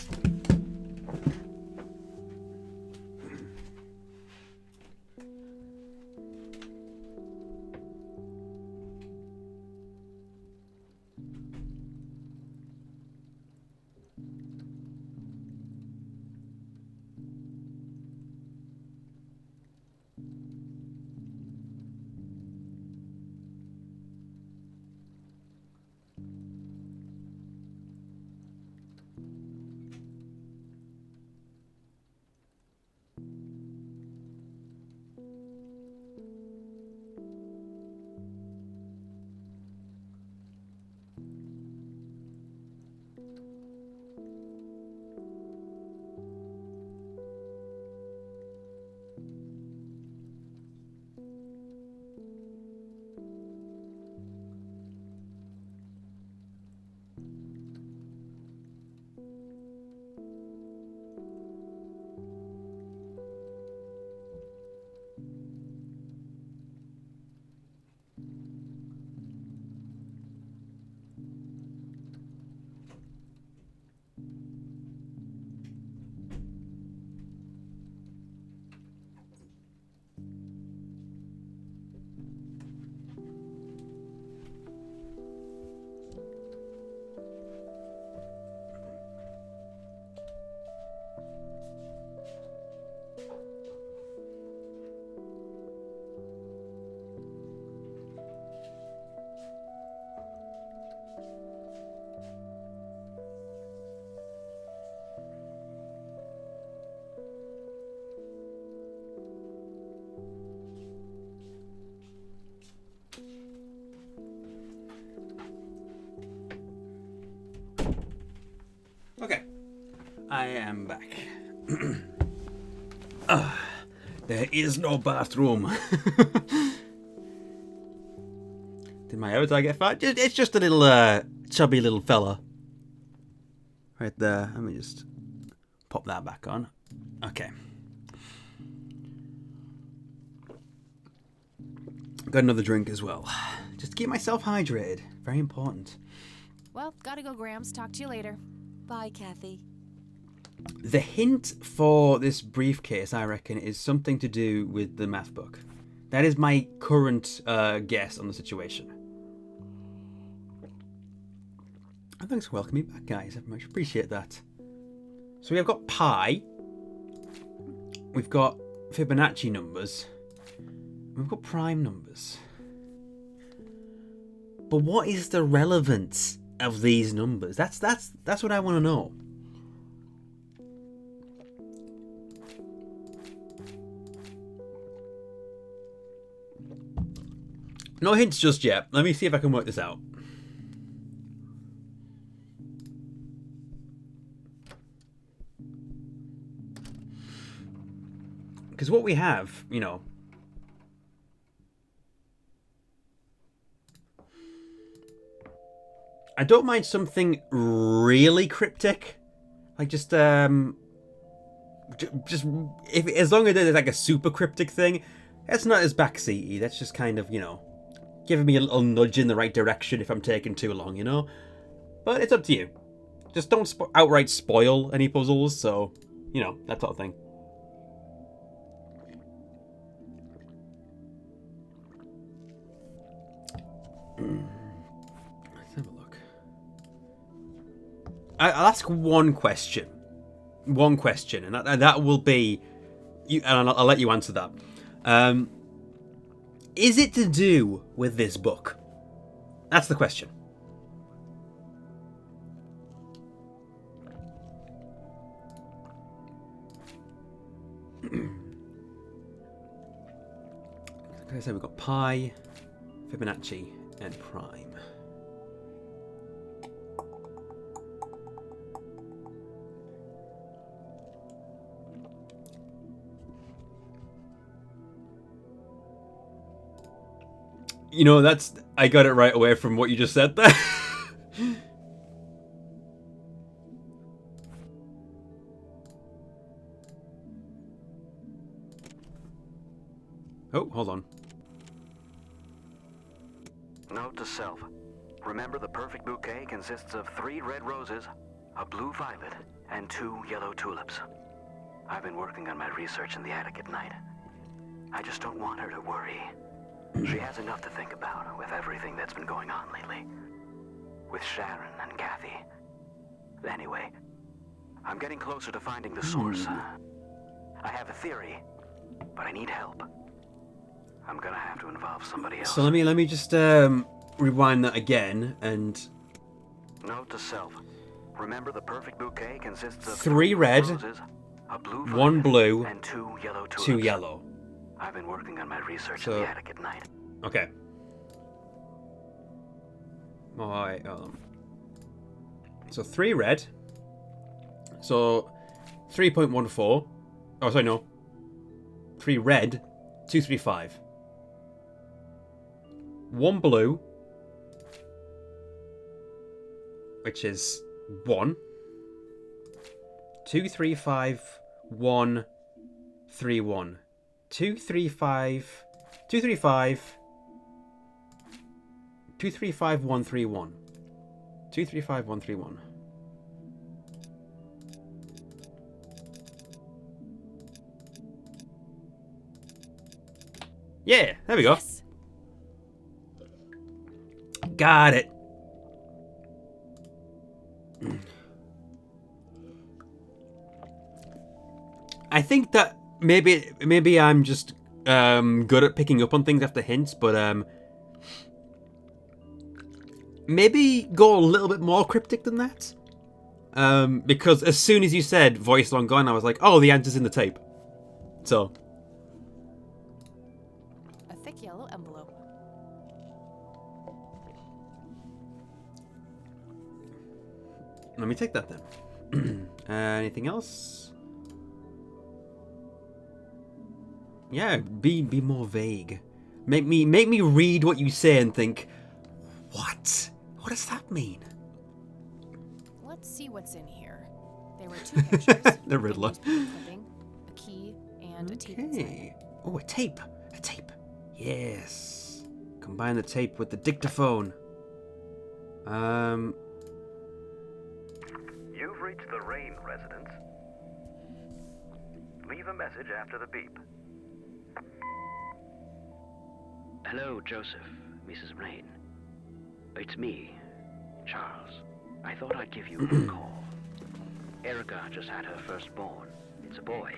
Speaker 1: Okay, I am back. There is no bathroom. Did my avatar get fat? It's just a little chubby little fella. Right there. Let me just pop that back on. Okay. Got another drink as well. Just to keep myself hydrated. Very important.
Speaker 3: Well, gotta go, Grams. Talk to you later.
Speaker 2: Bye, Kathy.
Speaker 1: The hint for this briefcase, I reckon, is something to do with the math book. That is my current guess on the situation. Oh, thanks for welcoming me back, guys. I much appreciate that. So we have got pi. We've got Fibonacci numbers. We've got prime numbers. But what is the relevance of these numbers? That's what I want to know. No hints just yet. Let me see if I can work this out. Because what we have, you know, I don't mind something really cryptic, like just if as long as it's like a super cryptic thing, that's not as backseaty. That's just kind of, you know, giving me a little nudge in the right direction if I'm taking too long, you know. But it's up to you. Just don't outright spoil any puzzles. So, you know, that sort of thing. Let's have a look. I'll ask one question, and that will be, and I'll let you answer that. Is it to do with this book? That's the question. Like I said, we've got pi, Fibonacci, and prime. You know, I got it right away from what you just said there. Oh, hold on.
Speaker 9: Note to self. Remember, the perfect bouquet consists of 3 red roses, a blue violet, and 2 yellow tulips. I've been working on my research in the attic at night. I just don't want her to worry. She has enough to think about with everything that's been going on lately. With Sharon and Kathy. Anyway, I'm getting closer to finding the source. I have a theory, but I need help. I'm gonna have to involve somebody else.
Speaker 1: So let me just rewind that again and...
Speaker 9: Note to self. Remember, the perfect bouquet consists of
Speaker 1: 3 red,
Speaker 9: roses, a blue
Speaker 1: 1
Speaker 9: violet,
Speaker 1: blue,
Speaker 9: and 2 yellow tulips.
Speaker 1: 2 yellow.
Speaker 9: I've been working on my research
Speaker 1: So-
Speaker 9: in the attic at night.
Speaker 1: Okay. Alright, so 3 red. So 3.14. Oh, sorry, no. 3 red, 235. 1 blue, which is 1. 235 1 3 1. 235 235 235 131. 235 131. Yeah, there we go.
Speaker 3: Yes.
Speaker 1: Got it. I think that maybe I'm just good at picking up on things after hints, but maybe go a little bit more cryptic than that. Because as soon as you said voice long gone, I was like, oh, the answer's in the tape. So
Speaker 3: A thick yellow envelope.
Speaker 1: let me take that then. Anything else? Yeah, be more vague. Make me read what you say and think, what? What does that mean?
Speaker 3: Let's see what's in here. There were 2 pictures.
Speaker 1: The Riddler.
Speaker 3: a newspaper clipping, a key, and a tape inside.
Speaker 1: Okay. Oh, a tape. A tape. Yes. Combine the tape with the dictaphone.
Speaker 9: You've reached the Rain residence. Leave a message after the beep. Hello, Joseph, Mrs. Rain. It's me, Charles. I thought I'd give you a call. Erica just had her firstborn. It's a boy.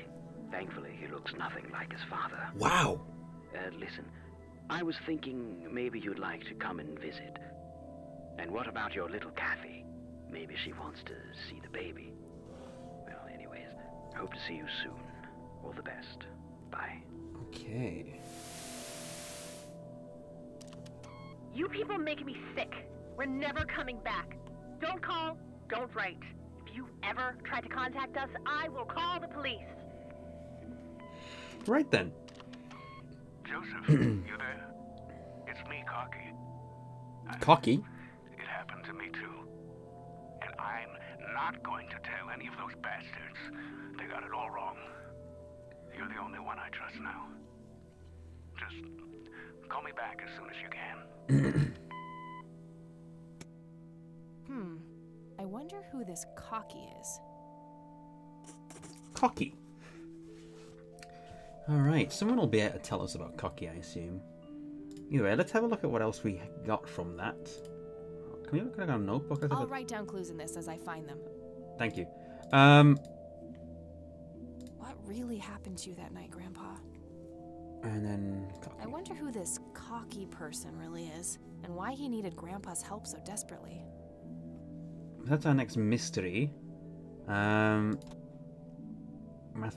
Speaker 9: Thankfully, he looks nothing like his father.
Speaker 1: Wow.
Speaker 9: Listen, I was thinking maybe you'd like to come and visit. And what about your little Kathy? Maybe she wants to see the baby. Well, anyways, hope to see you soon. All the best. Bye.
Speaker 1: Okay.
Speaker 10: You people make me sick. We're never coming back. Don't call, don't write. If you ever try to contact us, I will call the police.
Speaker 1: Right then.
Speaker 7: Joseph, you there? It's me, Cocky.
Speaker 1: Cocky.
Speaker 7: It happened to me too. And I'm not going to tell any of those bastards. They got it all wrong. You're the only one I trust now. Just call me back as soon as you can.
Speaker 3: I wonder who this Cocky is.
Speaker 1: Cocky. Alright, someone will be able to tell us about Cocky, I assume. Either way, let's have a look at what else we got from that. Can we look at a notebook?
Speaker 3: I'll write down clues in this as I find them.
Speaker 1: Thank you.
Speaker 3: What really happened to you that night, Grandpa?
Speaker 1: And then Cocky.
Speaker 3: I wonder who this Cocky person really is, and why he needed Grandpa's help so desperately.
Speaker 1: That's our next mystery. Math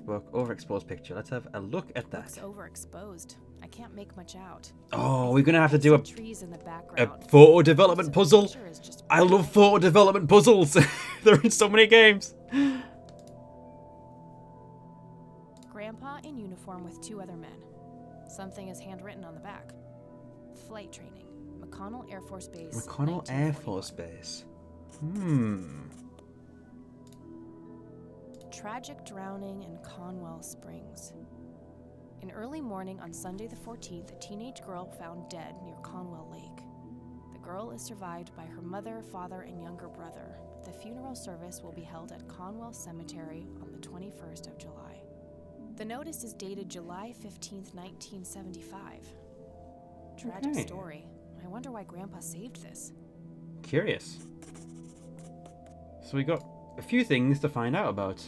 Speaker 1: book, overexposed picture. Let's have a look at that.
Speaker 3: Looks overexposed. I can't make much out.
Speaker 1: Oh, we're gonna have to do a
Speaker 3: trees in the
Speaker 1: a
Speaker 3: background.
Speaker 1: photo development
Speaker 3: So the
Speaker 1: puzzle.
Speaker 3: picture is just
Speaker 1: I love photo development puzzles. They're in so many games.
Speaker 3: Grandpa in uniform with 2 other men. Something is handwritten on the back. Flight training. McConnell Air Force Base.
Speaker 1: McConnell Air
Speaker 3: 1941.
Speaker 1: Force Base.
Speaker 3: Tragic drowning in Conwell Springs. In early morning on Sunday the 14th, a teenage girl found dead near Conwell Lake. The girl is survived by her mother, father, and younger brother. The funeral service will be held at Conwell Cemetery on the 21st of July. The notice is dated July 15th, 1975. Tragic
Speaker 1: Okay.
Speaker 3: story. I wonder why Grandpa saved this.
Speaker 1: Curious. So we got a few things to find out about.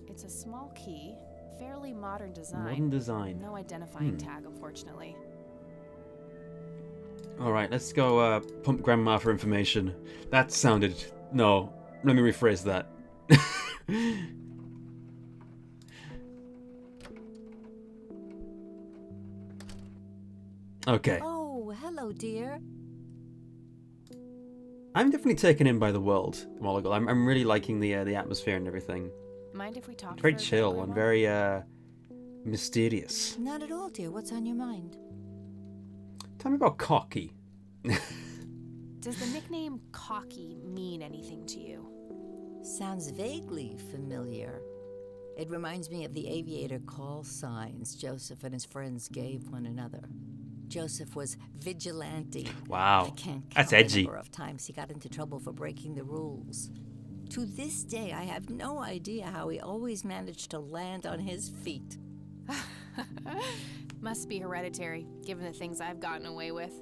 Speaker 3: It's a small key, fairly modern design.
Speaker 1: Modern design.
Speaker 3: No identifying tag, unfortunately.
Speaker 1: Alright, let's go pump Grandma for information. That sounded... No, let me rephrase that. Okay.
Speaker 2: Oh, hello, dear.
Speaker 1: I'm definitely taken in by the world, Molligal. I'm really liking the atmosphere and everything.
Speaker 3: Mind if we talk?
Speaker 1: Very
Speaker 3: for a bit,
Speaker 1: chill
Speaker 3: Grandma?
Speaker 1: and very mysterious.
Speaker 2: Not at all, dear. What's on your mind?
Speaker 1: Tell me about Cocky.
Speaker 3: Does the nickname Cocky mean anything to you?
Speaker 2: Sounds vaguely familiar. It reminds me of the aviator call signs Joseph and his friends gave one another. Joseph was vigilante.
Speaker 1: Wow,
Speaker 2: I can't count
Speaker 1: that's
Speaker 2: the
Speaker 1: edgy.
Speaker 2: number of times he got into trouble for breaking the rules. To this day, I have no idea how he always managed to land on his feet.
Speaker 3: Must be hereditary, given the things I've gotten away with.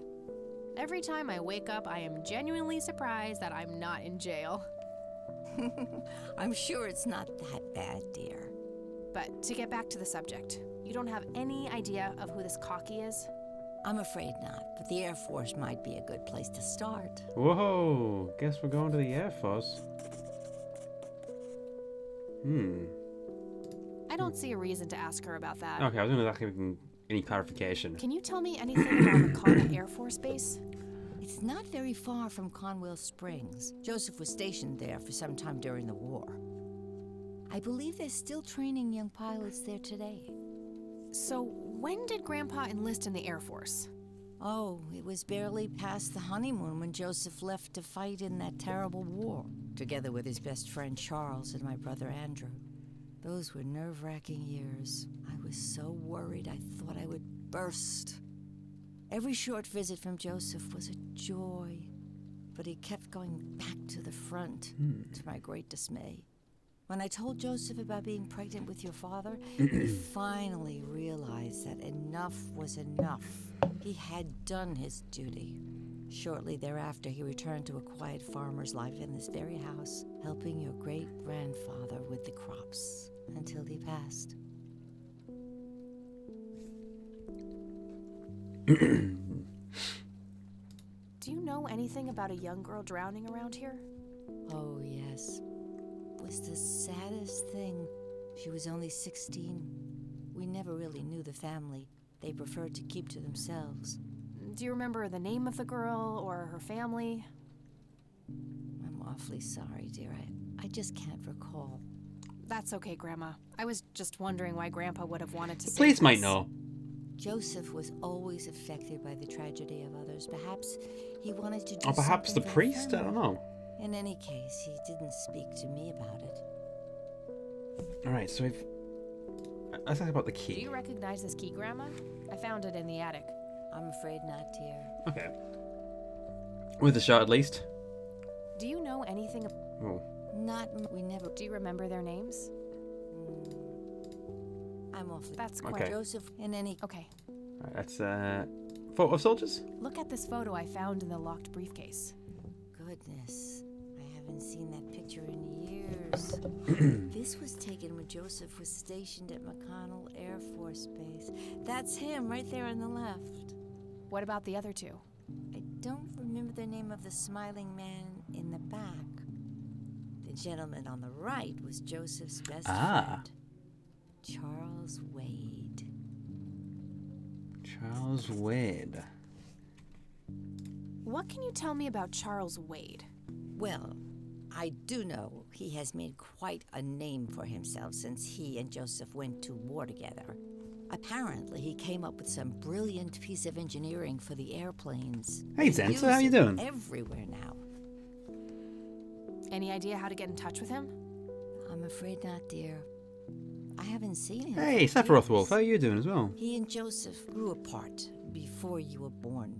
Speaker 3: Every time I wake up, I am genuinely surprised that I'm not in jail.
Speaker 2: I'm sure it's not that bad, dear.
Speaker 3: But to get back to the subject, you don't have any idea of who this Cocky is?
Speaker 2: I'm afraid not, but the Air Force might be a good place to start.
Speaker 1: Whoa, guess we're going to the Air Force.
Speaker 3: I don't see a reason to ask her about that.
Speaker 1: Okay, I was going to ask if any clarification.
Speaker 3: Can you tell me anything about McConnell Air Force Base?
Speaker 2: It's not very far from Conwell Springs. Joseph was stationed there for some time during the war. I believe they're still training young pilots there today.
Speaker 3: So, when did Grandpa enlist in the Air Force?
Speaker 2: Oh, it was barely past the honeymoon when Joseph left to fight in that terrible war, together with his best friend Charles and my brother Andrew. Those were nerve-wracking years. I was so worried I thought I would burst. Every short visit from Joseph was a joy, but he kept going back to the front, to my great dismay. When I told Joseph about being pregnant with your father, he finally realized that enough was enough. He had done his duty. Shortly thereafter, he returned to a quiet farmer's life in this very house, helping your great-grandfather with the crops until he passed.
Speaker 3: Do you know anything about a young girl drowning around here?
Speaker 2: Oh, yes. It was the saddest thing. She was only 16. We never really knew the family. They preferred to keep to themselves.
Speaker 3: Do you remember the name of the girl or her family?
Speaker 2: I'm awfully sorry, dear. I just can't recall.
Speaker 3: That's okay, Grandma. I was just wondering why Grandpa would have wanted to
Speaker 1: The
Speaker 3: say
Speaker 1: police might
Speaker 3: this.
Speaker 1: know.
Speaker 2: Joseph was always affected by the tragedy of others. Perhaps he wanted to do
Speaker 1: Or perhaps the
Speaker 2: something for
Speaker 1: priest? I
Speaker 2: family.
Speaker 1: don't know.
Speaker 2: In any case, he didn't speak to me about it.
Speaker 1: Alright, so we've... Let's talk about the
Speaker 3: Do
Speaker 1: key.
Speaker 3: you recognize this key, Grandma? I found it in the attic.
Speaker 2: I'm afraid not, dear.
Speaker 1: Okay. With a shot at least.
Speaker 3: Do you know anything?
Speaker 1: Oh.
Speaker 2: We never.
Speaker 3: Do you remember their names?
Speaker 2: I'm awfully.
Speaker 3: That's
Speaker 1: Okay.
Speaker 3: quite.
Speaker 2: Joseph. In any.
Speaker 3: Okay.
Speaker 1: Alright, that's photo of soldiers?
Speaker 3: Look at this photo I found in the locked briefcase.
Speaker 2: Goodness, I haven't seen that picture in years. This was taken when Joseph was stationed at McConnell Air Force Base. That's him right there on the left.
Speaker 3: What about the other two?
Speaker 2: I don't remember the name of the smiling man in the back. The gentleman on the right was Joseph's best friend, Charles Wade.
Speaker 1: Charles Wade.
Speaker 3: What can you tell me about Charles Wade?
Speaker 2: Well, I do know he has made quite a name for himself since he and Joseph went to war together. Apparently, he came up with some brilliant piece of engineering for the airplanes.
Speaker 1: Hey,
Speaker 2: They
Speaker 1: Zenta,
Speaker 2: use
Speaker 1: how you
Speaker 2: it
Speaker 1: doing?
Speaker 2: Everywhere now.
Speaker 3: Any idea how to get in touch with him?
Speaker 2: I'm afraid not, dear. I haven't seen him.
Speaker 1: Hey,
Speaker 2: for
Speaker 1: Sephiroth
Speaker 2: years.
Speaker 1: Wolf, how are you doing as well?
Speaker 2: He and Joseph grew apart before you were born.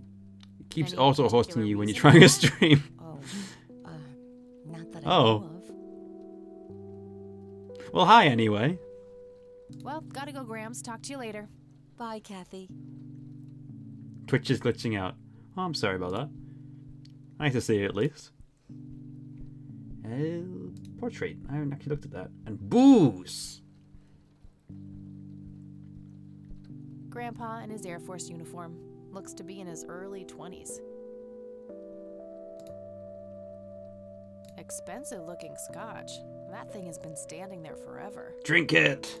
Speaker 1: It keeps
Speaker 3: Any
Speaker 1: auto-hosting
Speaker 3: particular
Speaker 1: you when you're
Speaker 3: reason
Speaker 1: trying
Speaker 3: for
Speaker 1: to
Speaker 3: that?
Speaker 1: stream.
Speaker 2: Oh, not that I
Speaker 1: Oh.
Speaker 2: know of.
Speaker 1: Well, hi anyway.
Speaker 3: Well, gotta go, Grams. Talk to you later.
Speaker 2: Bye, Kathy.
Speaker 1: Twitch is glitching out. Oh, I'm sorry about that. Nice to see you at least. Portrait. I haven't actually looked at that. And booze!
Speaker 3: Grandpa in his Air Force uniform. Looks to be in his early 20s. Expensive looking scotch. That thing has been standing there forever.
Speaker 1: Drink it!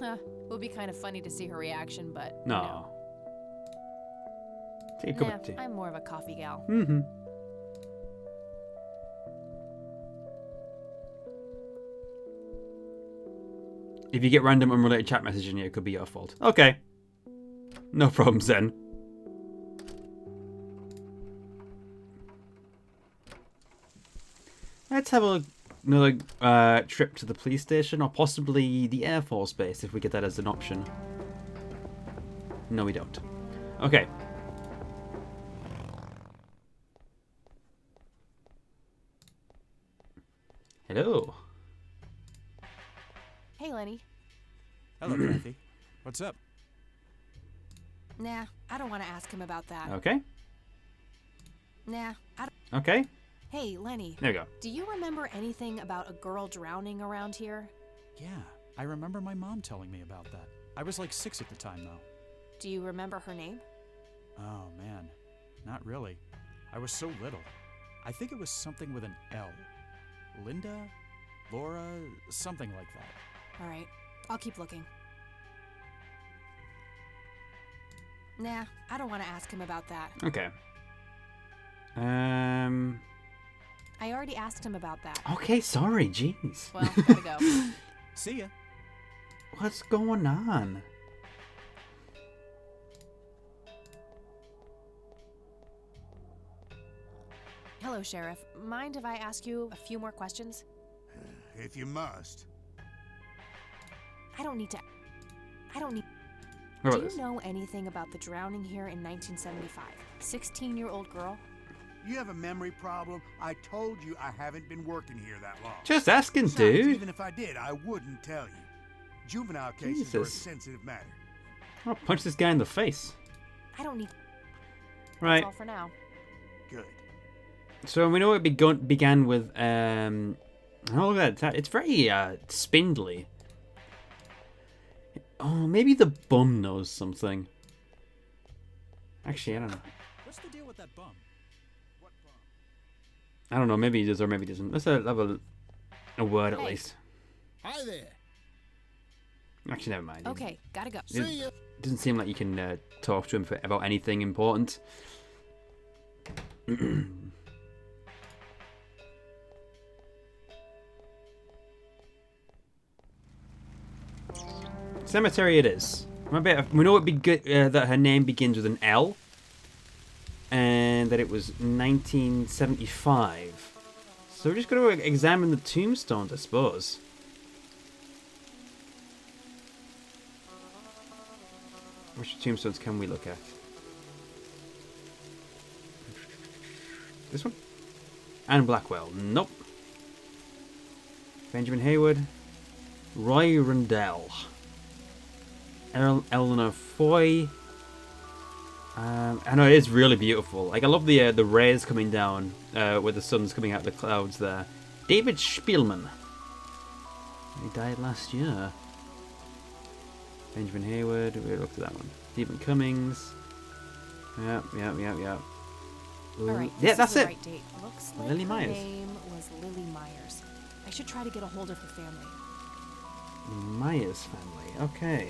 Speaker 3: Huh. Would be kind of funny to see her reaction, but
Speaker 1: No. Take a cup
Speaker 3: Nah,
Speaker 1: of tea.
Speaker 3: I'm more of a coffee gal.
Speaker 1: Mm-hmm. If you get random unrelated chat messaging here, it could be your fault. Okay. No problems then. Let's have another trip to the police station, or possibly the Air Force Base, if we get that as an option. No, we don't. Okay. Hello.
Speaker 3: Hey, Lenny.
Speaker 6: Hello, Kathy. What's up?
Speaker 3: Nah, I don't want to ask him about that.
Speaker 1: Okay.
Speaker 3: Nah, I don't.
Speaker 1: Okay.
Speaker 3: Hey, Lenny.
Speaker 1: There we go.
Speaker 3: Do you remember anything about a girl drowning around here?
Speaker 6: Yeah, I remember my mom telling me about that. I was like 6 at the time, though.
Speaker 3: Do you remember her name?
Speaker 6: Oh, man. Not really. I was so little. I think it was something with an L. Linda? Laura? Something like that.
Speaker 3: All right, I'll keep looking. Nah, I don't want to ask him about that.
Speaker 1: Okay.
Speaker 3: I already asked him about that.
Speaker 1: Okay, sorry, jeez.
Speaker 3: Well, gotta go.
Speaker 6: See ya.
Speaker 1: What's going on?
Speaker 3: Hello, Sheriff. Mind if I ask you a few more questions?
Speaker 8: If you must.
Speaker 3: I don't need.
Speaker 1: What
Speaker 3: Do
Speaker 1: about
Speaker 3: you
Speaker 1: this?
Speaker 3: know anything about the drowning here in 1975? 16-year-old girl?
Speaker 8: You have a memory problem? I told you I haven't been working here that long.
Speaker 1: Just asking,
Speaker 8: Besides,
Speaker 1: dude.
Speaker 8: Even if I did, I wouldn't tell you. Juvenile cases are a
Speaker 1: Jesus.
Speaker 8: sensitive matter.
Speaker 1: I'll punch this guy in the face.
Speaker 3: I don't need.
Speaker 1: Right.
Speaker 3: That's all for now.
Speaker 8: Good.
Speaker 1: So we know it began with oh look at that. It's very spindly. Oh, maybe the bum knows something. Actually, I don't know.
Speaker 6: What's the deal with that bum?
Speaker 8: What bum?
Speaker 1: I don't know. Maybe he does or maybe he doesn't. Let's have a word at
Speaker 3: Hey.
Speaker 1: least.
Speaker 8: Hi there.
Speaker 1: Actually, never mind.
Speaker 3: Okay, gotta go.
Speaker 8: See ya.
Speaker 1: Doesn't seem like you can talk to him about anything important. Cemetery it is. Remember, we know that her name begins with an L, and that it was 1975. So we're just going to examine the tombstones, I suppose. Which tombstones can we look at? This one? Anne Blackwell. Nope. Benjamin Hayward. Roy Rundell. Eleanor Foy. I know it is really beautiful. Like I love the rays coming down where the sun's coming out of the clouds there. David Spielman. He died last year. Benjamin Hayward. We looked at that one. Stephen Cummings. Yep.
Speaker 3: All right,
Speaker 1: Yeah,
Speaker 3: this
Speaker 1: that's
Speaker 3: is the
Speaker 1: it.
Speaker 3: right date. Looks like
Speaker 1: Lily
Speaker 3: her
Speaker 1: Myers.
Speaker 3: name was Lily Myers. I should try to get a hold of her family.
Speaker 1: Myers family. Okay.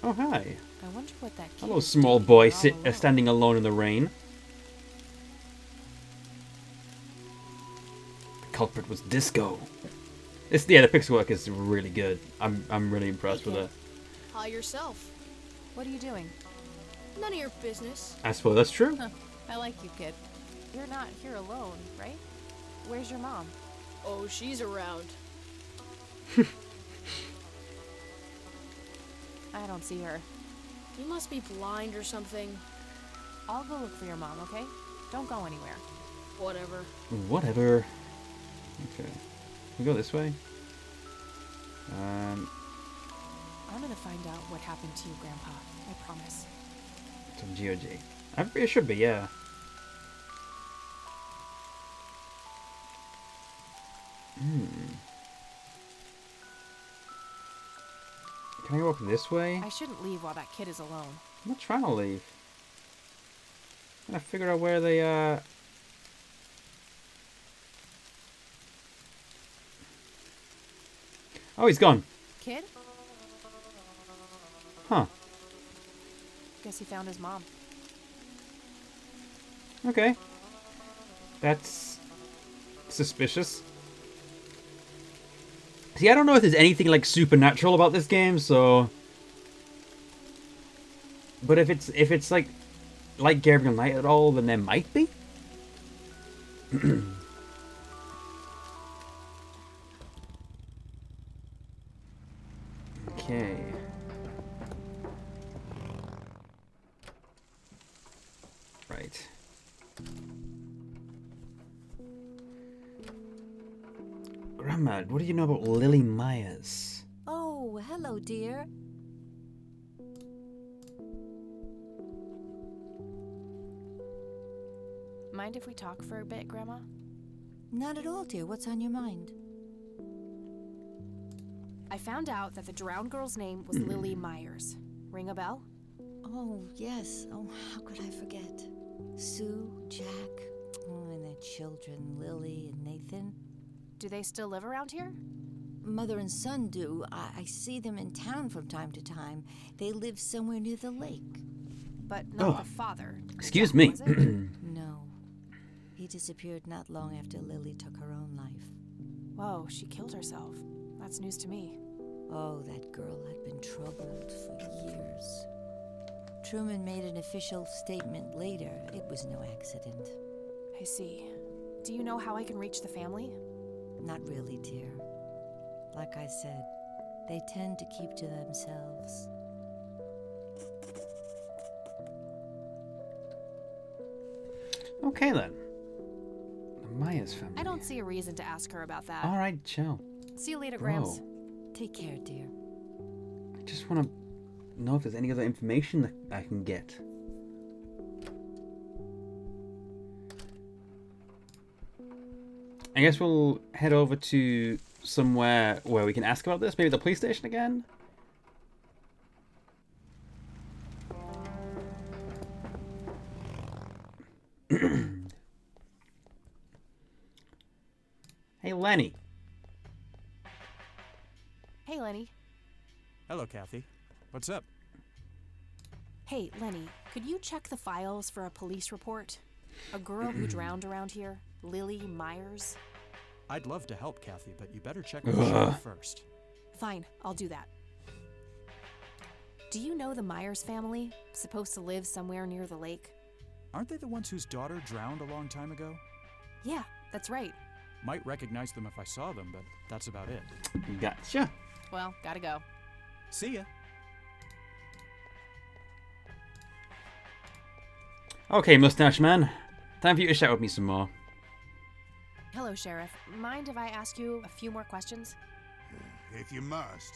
Speaker 1: Oh, hi.
Speaker 3: I wonder what that kid
Speaker 1: Hello,
Speaker 3: is
Speaker 1: small
Speaker 3: doing
Speaker 1: boy
Speaker 3: here all alone.
Speaker 1: standing alone in the rain. The culprit was Disco. The pixel work is really good. I'm really impressed with it.
Speaker 11: Hi yourself.
Speaker 3: What are you doing?
Speaker 11: None of your business.
Speaker 1: I suppose that's true.
Speaker 3: I like you, kid. You're not here alone, right? Where's your mom?
Speaker 11: Oh, she's around.
Speaker 3: I don't see her.
Speaker 11: You must be blind or something.
Speaker 3: I'll go look for your mom, okay? Don't go anywhere.
Speaker 11: Whatever.
Speaker 1: Whatever. Okay. We go this way.
Speaker 3: I'm gonna find out what happened to you, Grandpa. I promise.
Speaker 1: Some GOG. It should be, yeah. Can I walk this way?
Speaker 3: I shouldn't leave while that kid is alone.
Speaker 1: I'm not trying to leave. I'm trying to figure out where they are. Oh, he's gone.
Speaker 3: Kid?
Speaker 1: Huh.
Speaker 3: Guess he found his mom.
Speaker 1: Okay. That's suspicious. See, I don't know if there's anything like supernatural about this game, so. But if it's like Gabriel Knight at all, then there might be. Okay. Right. Grandma, what do you know about Lily Myers?
Speaker 2: Oh, hello, dear.
Speaker 3: Mind if we talk for a bit, Grandma?
Speaker 2: Not at all, dear. What's on your mind?
Speaker 3: I found out that the drowned girl's name was Lily Myers. Ring a bell?
Speaker 2: Oh, yes. Oh, how could I forget? Sue, Jack, and their children, Lily and Nathan.
Speaker 3: Do they still live around here?
Speaker 2: Mother and son do. I see them in town from time to time. They live somewhere near the lake.
Speaker 3: But not the father.
Speaker 1: Excuse
Speaker 3: Jack,
Speaker 1: me.
Speaker 3: was it?
Speaker 2: No. He disappeared not long after Lily took her own life.
Speaker 3: Whoa, she killed herself. That's news to me.
Speaker 2: Oh, that girl had been troubled for years. Truman made an official statement later. It was no accident.
Speaker 3: I see. Do you know how I can reach the family?
Speaker 2: Not really, dear. Like I said, they tend to keep to themselves.
Speaker 1: Okay then. The Myers family.
Speaker 3: I don't see a reason to ask her about that.
Speaker 1: Alright, chill.
Speaker 3: See you later, Gramps.
Speaker 2: Take care, dear.
Speaker 1: I just want to know if there's any other information that I can get. I guess we'll head over to somewhere where we can ask about this. Maybe the police station again? Hey, Lenny.
Speaker 3: Hey, Lenny.
Speaker 6: Hello, Kathy. What's up?
Speaker 3: Hey, Lenny, could you check the files for a police report? A girl who drowned around here, Lily Myers?
Speaker 6: I'd love to help, Kathy, but you better check with the sheriff first.
Speaker 3: Fine, I'll do that. Do you know the Myers family? Supposed to live somewhere near the lake?
Speaker 6: Aren't they the ones whose daughter drowned a long time ago?
Speaker 3: Yeah, that's right.
Speaker 6: Might recognize them if I saw them, but that's about it.
Speaker 1: Gotcha.
Speaker 3: Well, gotta go.
Speaker 6: See ya.
Speaker 1: Okay, Mustache Man. Time for you to chat with me some more.
Speaker 3: Hello, Sheriff. Mind if I ask you a few more questions?
Speaker 12: If you must.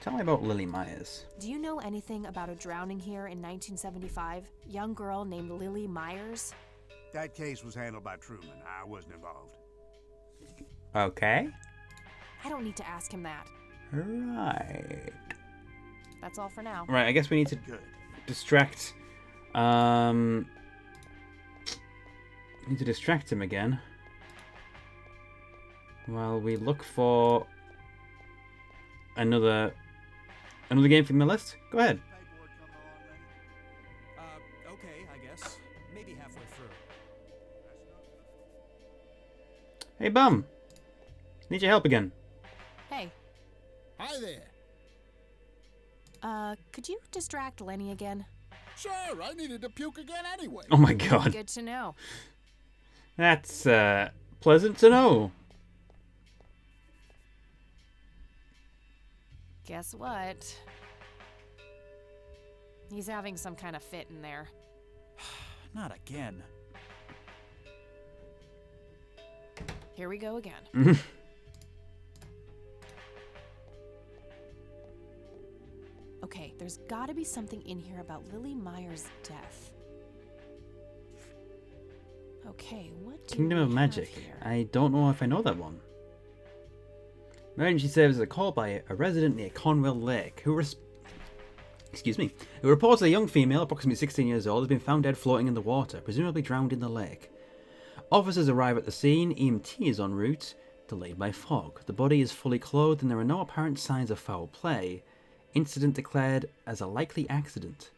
Speaker 1: Tell me about Lily Myers.
Speaker 3: Do you know anything about a drowning here in 1975? Young girl named Lily Myers?
Speaker 12: That case was handled by Truman. I wasn't involved.
Speaker 1: Okay.
Speaker 3: I don't need to ask him that.
Speaker 1: Right.
Speaker 3: That's all for now.
Speaker 1: Right, I guess we need to distract... need to distract him again. While we look for... Another game from the list? Go ahead.
Speaker 6: Okay, I guess. Maybe halfway through.
Speaker 1: Hey, Bum. Need your help again.
Speaker 3: Hey.
Speaker 8: Hi there.
Speaker 3: Could you distract Lenny again?
Speaker 8: Sure, I needed to puke again anyway.
Speaker 1: Oh my god.
Speaker 3: Good to know.
Speaker 1: That's pleasant to know.
Speaker 3: Guess what? He's having some kind of fit in there.
Speaker 6: Not again.
Speaker 3: Here we go again. Okay, there's gotta be something in here about Lily Meyer's death. Okay, what do
Speaker 1: Kingdom
Speaker 3: we
Speaker 1: of
Speaker 3: have
Speaker 1: Magic.
Speaker 3: here?
Speaker 1: I don't know if I know that one. Emergency services are called by a resident near Conwell Lake who reports a young female, approximately 16 years old, has been found dead floating in the water, presumably drowned in the lake. Officers arrive at the scene. EMT is en route, delayed by fog. The body is fully clothed and there are no apparent signs of foul play. Incident declared as a likely accident.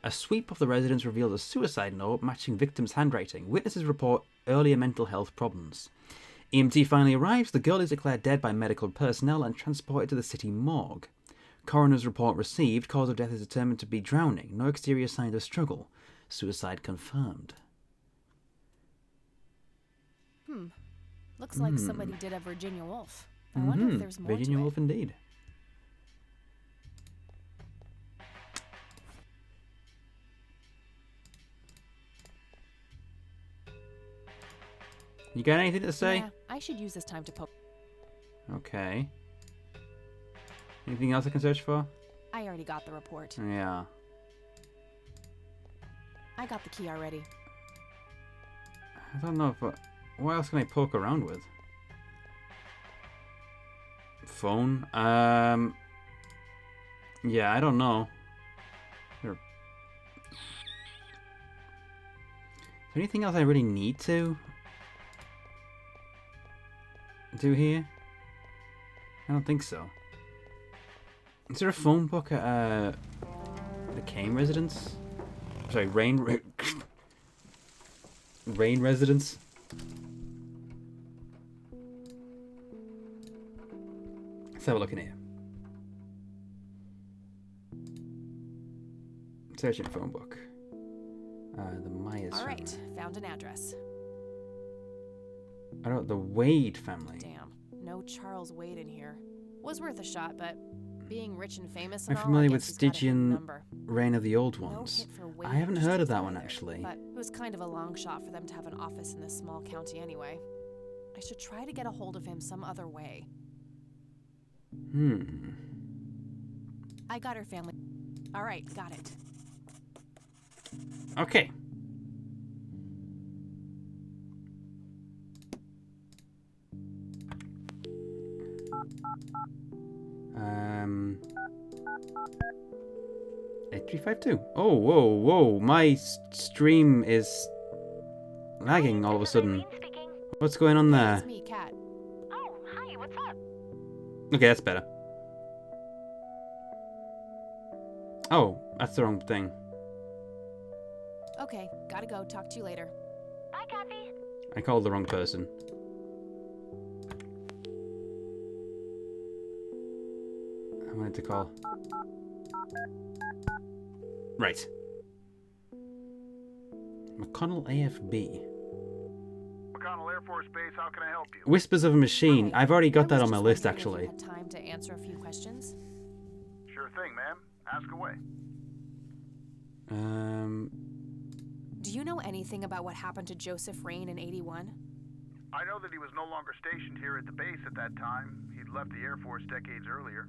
Speaker 1: A sweep of the residence reveals a suicide note matching victim's handwriting. Witnesses report earlier mental health problems. EMT finally arrives. The girl is declared dead by medical personnel and transported to the city morgue. Coroner's report received. Cause of death is determined to be drowning. No exterior signs of struggle. Suicide confirmed.
Speaker 3: Looks like somebody did a Virginia Woolf. I wonder if there's more
Speaker 1: Virginia
Speaker 3: to it.
Speaker 1: Woolf indeed. You got anything to say?
Speaker 3: Yeah, I should use this time to poke.
Speaker 1: Okay. Anything else I can search for?
Speaker 3: I already got the report.
Speaker 1: Yeah.
Speaker 3: I got the key already.
Speaker 1: I don't know if... what else can I poke around with? Phone? Yeah, I don't know. Is there anything else I really need to do here? I don't think so. Is there a phone book at the Kane residence? Sorry, Rain residence? Let's have a look in here. Searching phone book. The Myers
Speaker 3: All
Speaker 1: family.
Speaker 3: right, found an address.
Speaker 1: I don't. The Wade family.
Speaker 3: Damn, no Charles Wade in here. Was worth a shot, but being rich and famous
Speaker 1: I'm
Speaker 3: and all,
Speaker 1: familiar
Speaker 3: I
Speaker 1: with
Speaker 3: guess he's got a hidden
Speaker 1: Stygian
Speaker 3: number.
Speaker 1: Reign of the Old
Speaker 3: No
Speaker 1: Ones.
Speaker 3: hit for Wade
Speaker 1: I haven't heard of that one
Speaker 3: either,
Speaker 1: actually.
Speaker 3: But it was kind of a long shot for them to have an office in this small county anyway. I should try to get a hold of him some other way. I got her family. All right, got it.
Speaker 1: Okay. Um. 8352. Oh, whoa. My stream is lagging all of a sudden. What's going on there?
Speaker 3: It's me, Kat.
Speaker 10: Oh, hi, what's up?
Speaker 1: Okay, that's better. Oh, that's the wrong thing.
Speaker 3: Okay, gotta go. Talk to you later.
Speaker 10: Bye, Kathy.
Speaker 1: I called the wrong person. I wanted to call. Right. McConnell AFB.
Speaker 12: McConnell Air Force Base, how can I help you?
Speaker 1: Whispers of a Machine.
Speaker 3: Hi,
Speaker 1: I've already
Speaker 3: I
Speaker 1: got
Speaker 3: was
Speaker 1: that on my
Speaker 3: just
Speaker 1: list,
Speaker 3: wondering
Speaker 1: actually.
Speaker 3: If you had time to answer a few questions.
Speaker 12: Sure thing, ma'am. Ask away.
Speaker 3: Do you know anything about what happened to Joseph Rain in '81?
Speaker 12: I know that he was no longer stationed here at the base at that time. He'd left the Air Force decades earlier.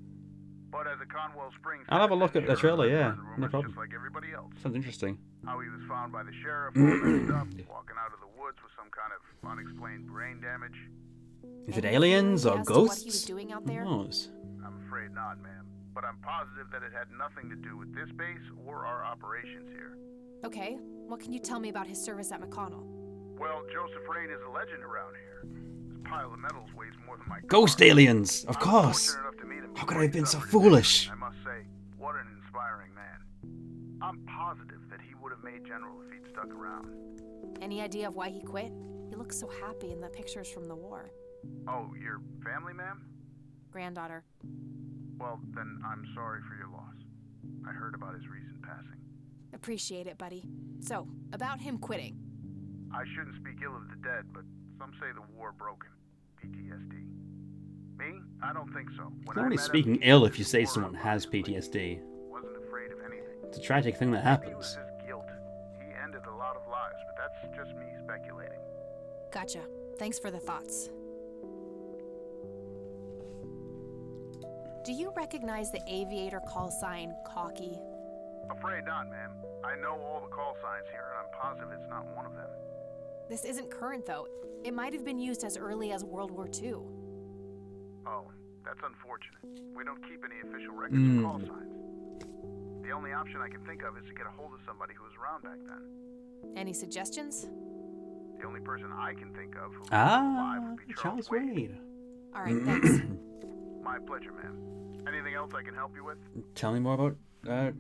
Speaker 12: But as a Conwell Springs...
Speaker 1: I'll have a look at the trailer, yeah. No problem.
Speaker 12: Just like everybody else.
Speaker 1: Sounds interesting.
Speaker 12: How he was found by the sheriff, all messed up, walking out of the woods with some kind of unexplained brain damage.
Speaker 1: Is it
Speaker 3: Any
Speaker 1: aliens
Speaker 3: theory
Speaker 1: or
Speaker 3: as to what he was
Speaker 1: ghosts?
Speaker 3: doing out
Speaker 1: Who
Speaker 3: there?
Speaker 1: knows?
Speaker 12: I'm afraid not, ma'am. But I'm positive that it had nothing to do with this base or our operations here.
Speaker 3: Okay, what can you tell me about his service at McConnell?
Speaker 12: Well, Joseph Rain is a legend around here. This pile of metals weighs more than my car.
Speaker 1: Ghost aliens, of
Speaker 12: I was
Speaker 1: course.
Speaker 12: fortunate enough to meet him
Speaker 1: How could
Speaker 12: before
Speaker 1: I have
Speaker 12: he
Speaker 1: been so
Speaker 12: suffered
Speaker 1: foolish?
Speaker 12: I must say, what an inspiring man. I'm positive that he would have made General if he'd stuck around.
Speaker 3: Any idea of why he quit? He looks so happy in the pictures from the war.
Speaker 12: Oh, your family, ma'am?
Speaker 3: Granddaughter.
Speaker 12: Well, then I'm sorry for your loss. I heard about his recent passing.
Speaker 3: Appreciate it, buddy. So, about him quitting.
Speaker 12: I shouldn't speak ill of the dead, but some say the war broke him. PTSD. Me? I don't think so.
Speaker 1: It's not only speaking ill if you say someone has PTSD.
Speaker 12: Wasn't afraid of anything.
Speaker 1: It's a tragic thing that
Speaker 12: Maybe it was
Speaker 1: happens.
Speaker 12: his guilt. He ended a lot of lives, but that's just me speculating.
Speaker 3: Gotcha. Thanks for the thoughts. Do you recognize the aviator call sign, Cocky?
Speaker 12: Afraid not, ma'am. I know all the call signs here, and I'm positive it's not one of them.
Speaker 3: This isn't current, though. It might have been used as early as World War II.
Speaker 12: Oh, that's unfortunate. We don't keep any official records of call signs. The only option I can think of is to get a hold of somebody who was around back then.
Speaker 3: Any suggestions?
Speaker 12: The only person I can think of who was alive would be
Speaker 1: Charles Wade.
Speaker 3: All right, thanks.
Speaker 12: My pleasure, ma'am. Anything else I can help you with?
Speaker 1: Tell me more about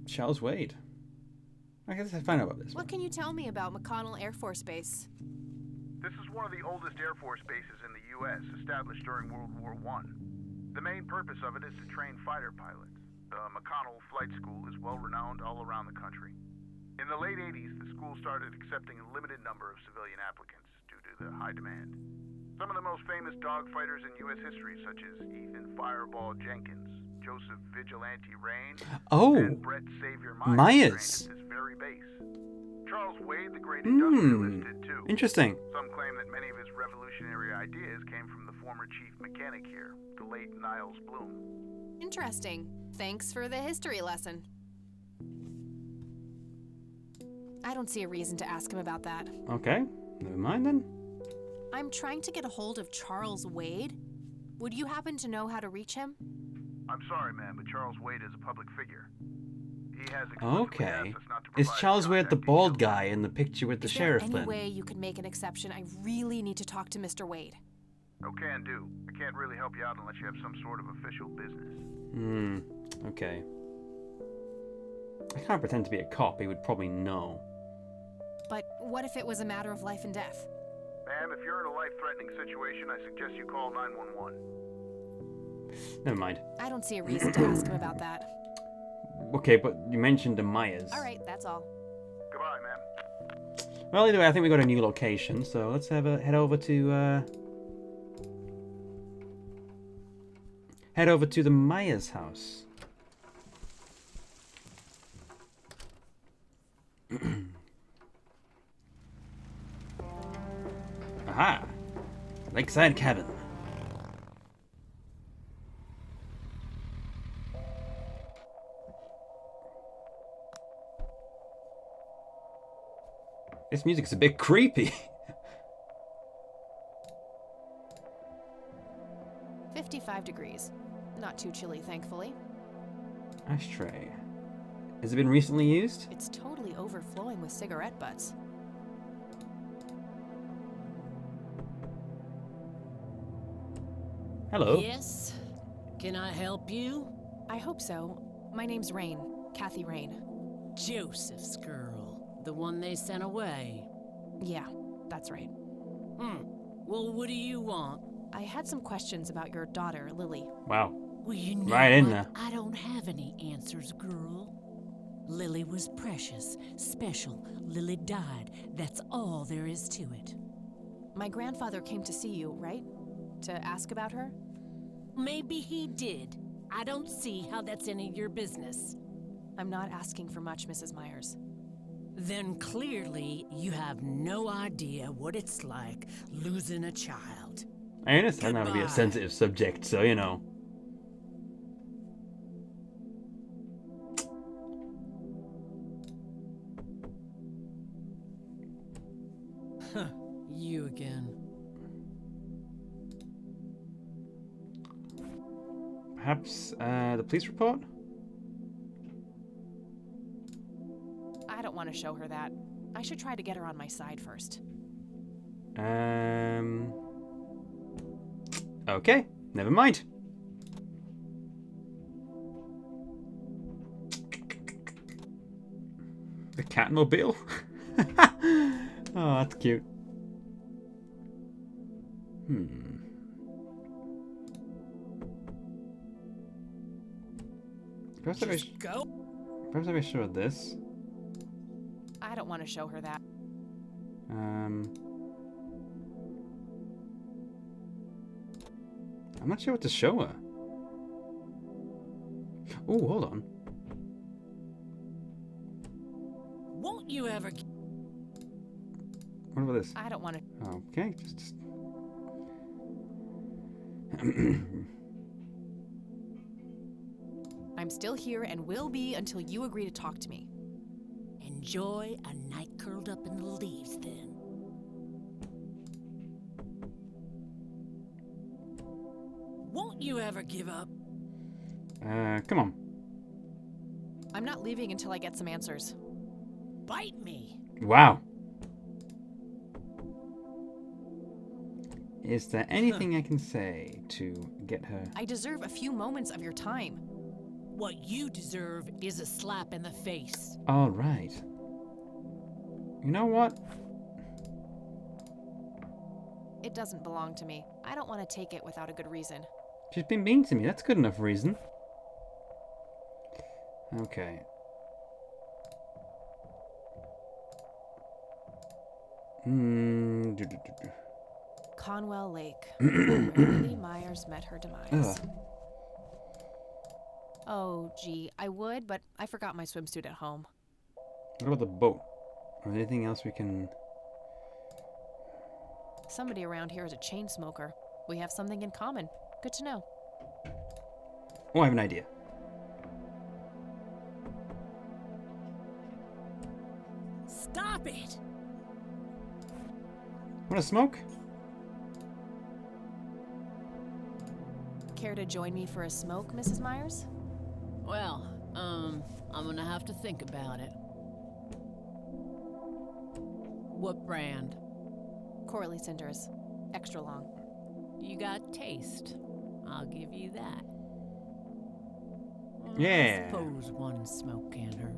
Speaker 1: Charles Wade. I guess I find out about this.
Speaker 3: What can you tell me about McConnell Air Force Base?
Speaker 12: This is one of the oldest Air Force bases in the U.S., established during World War I. The main purpose of it is to train fighter pilots. The McConnell Flight School is well renowned all around the country. In the late 80s, the school started accepting a limited number of civilian applicants due to the high demand. Some of the most famous dogfighters in U.S. history, such as Ethan Fireball Jenkins, Joseph Vigilante Rain, and Brett Savior
Speaker 1: Myers.
Speaker 12: trained at this very base. Charles Wade, the great industrialist, did too.
Speaker 1: Interesting.
Speaker 12: Some claim that many of his revolutionary ideas came from the former chief mechanic here, the late Niles Bloom.
Speaker 3: Interesting. Thanks for the history lesson. I don't see a reason to ask him about that.
Speaker 1: Okay, never mind then.
Speaker 3: I'm trying to get a hold of Charles Wade. Would you happen to know how to reach him?
Speaker 12: I'm sorry, ma'am, but Charles Wade is a public figure. He has exclusively
Speaker 1: Okay.
Speaker 12: asked us not to
Speaker 1: Is
Speaker 12: provide
Speaker 1: Charles Wade the
Speaker 12: contact
Speaker 1: bald
Speaker 12: details.
Speaker 1: guy in the picture with the
Speaker 3: Is
Speaker 1: sheriff
Speaker 3: there any
Speaker 1: then?
Speaker 3: way you could make an exception? I really need to talk to Mr. Wade.
Speaker 12: Oh, can do. I can't really help you out unless you have some sort of official business.
Speaker 1: Okay. I can't pretend to be a cop, he would probably know.
Speaker 3: But what if it was a matter of life and death?
Speaker 12: Ma'am, if you're in a life-threatening situation, I suggest you call 911.
Speaker 1: Never mind.
Speaker 3: I don't see a reason to ask him about that.
Speaker 1: Okay, but you mentioned the Myers.
Speaker 3: All right, that's all.
Speaker 12: Goodbye, ma'am.
Speaker 1: Well, either way, I think we got a new location, so let's head over to the Myers house. Aha! Lakeside cabin. This music's a bit creepy.
Speaker 3: 55 degrees. Not too chilly, thankfully.
Speaker 1: Ashtray. Has it been recently used?
Speaker 3: It's totally overflowing with cigarette butts.
Speaker 1: Hello.
Speaker 13: Yes? Can I help you?
Speaker 3: I hope so. My name's Rain. Kathy Rain.
Speaker 13: Joseph's girl. The one they sent away.
Speaker 3: Yeah, that's right.
Speaker 13: Well, what do you want?
Speaker 3: I had some questions about your daughter, Lily.
Speaker 1: Wow.
Speaker 13: Well, you know
Speaker 1: Right in
Speaker 13: what?
Speaker 1: there.
Speaker 13: I don't have any answers, girl. Lily was precious, special. Lily died. That's all there is to it.
Speaker 3: My grandfather came to see you, right? To ask about her?
Speaker 13: Maybe he did. I don't see how that's any of your business.
Speaker 3: I'm not asking for much, Mrs. Myers.
Speaker 13: Then clearly you have no idea what it's like losing a child.
Speaker 1: I understand that would be a
Speaker 13: Goodbye.
Speaker 1: sensitive subject, so you know.
Speaker 13: Huh, you again.
Speaker 1: Perhaps the police report?
Speaker 3: I don't want to show her that. I should try to get her on my side first.
Speaker 1: Okay, never mind. The Catmobile? Oh, that's cute. Perhaps
Speaker 13: Just go.
Speaker 1: Perhaps I may show this.
Speaker 3: I don't want to show her that.
Speaker 1: I'm not sure what to show her. Oh, hold on.
Speaker 13: Won't you ever...
Speaker 1: What about this?
Speaker 3: I don't want to...
Speaker 1: Okay, just...
Speaker 3: I'm still here and will be until you agree to talk to me.
Speaker 13: Enjoy a night curled up in the leaves, then. Won't you ever give up?
Speaker 1: Come on.
Speaker 3: I'm not leaving until I get some answers.
Speaker 13: Bite me.
Speaker 1: Wow. Is there anything I can say to get her?
Speaker 3: I deserve a few moments of your time.
Speaker 13: What you deserve is a slap in the face.
Speaker 1: All right. You know what?
Speaker 3: It doesn't belong to me. I don't want to take it without a good reason.
Speaker 1: She's been mean to me. That's good enough reason. Okay.
Speaker 3: Conwell Lake, where Lily Myers met her demise. Oh, gee, I would, but I forgot my swimsuit at home.
Speaker 1: What about the boat? Or anything else we can...
Speaker 3: Somebody around here is a chain smoker. We have something in common. Good to know.
Speaker 1: Oh, I have an idea.
Speaker 13: Stop it!
Speaker 1: Want to smoke?
Speaker 3: Care to join me for a smoke, Mrs. Myers?
Speaker 13: Well, I'm gonna have to think about it. What brand?
Speaker 3: Corley Cinders. Extra long.
Speaker 13: You got taste. I'll give you that.
Speaker 1: Yeah.
Speaker 13: I suppose one smoke can't hurt.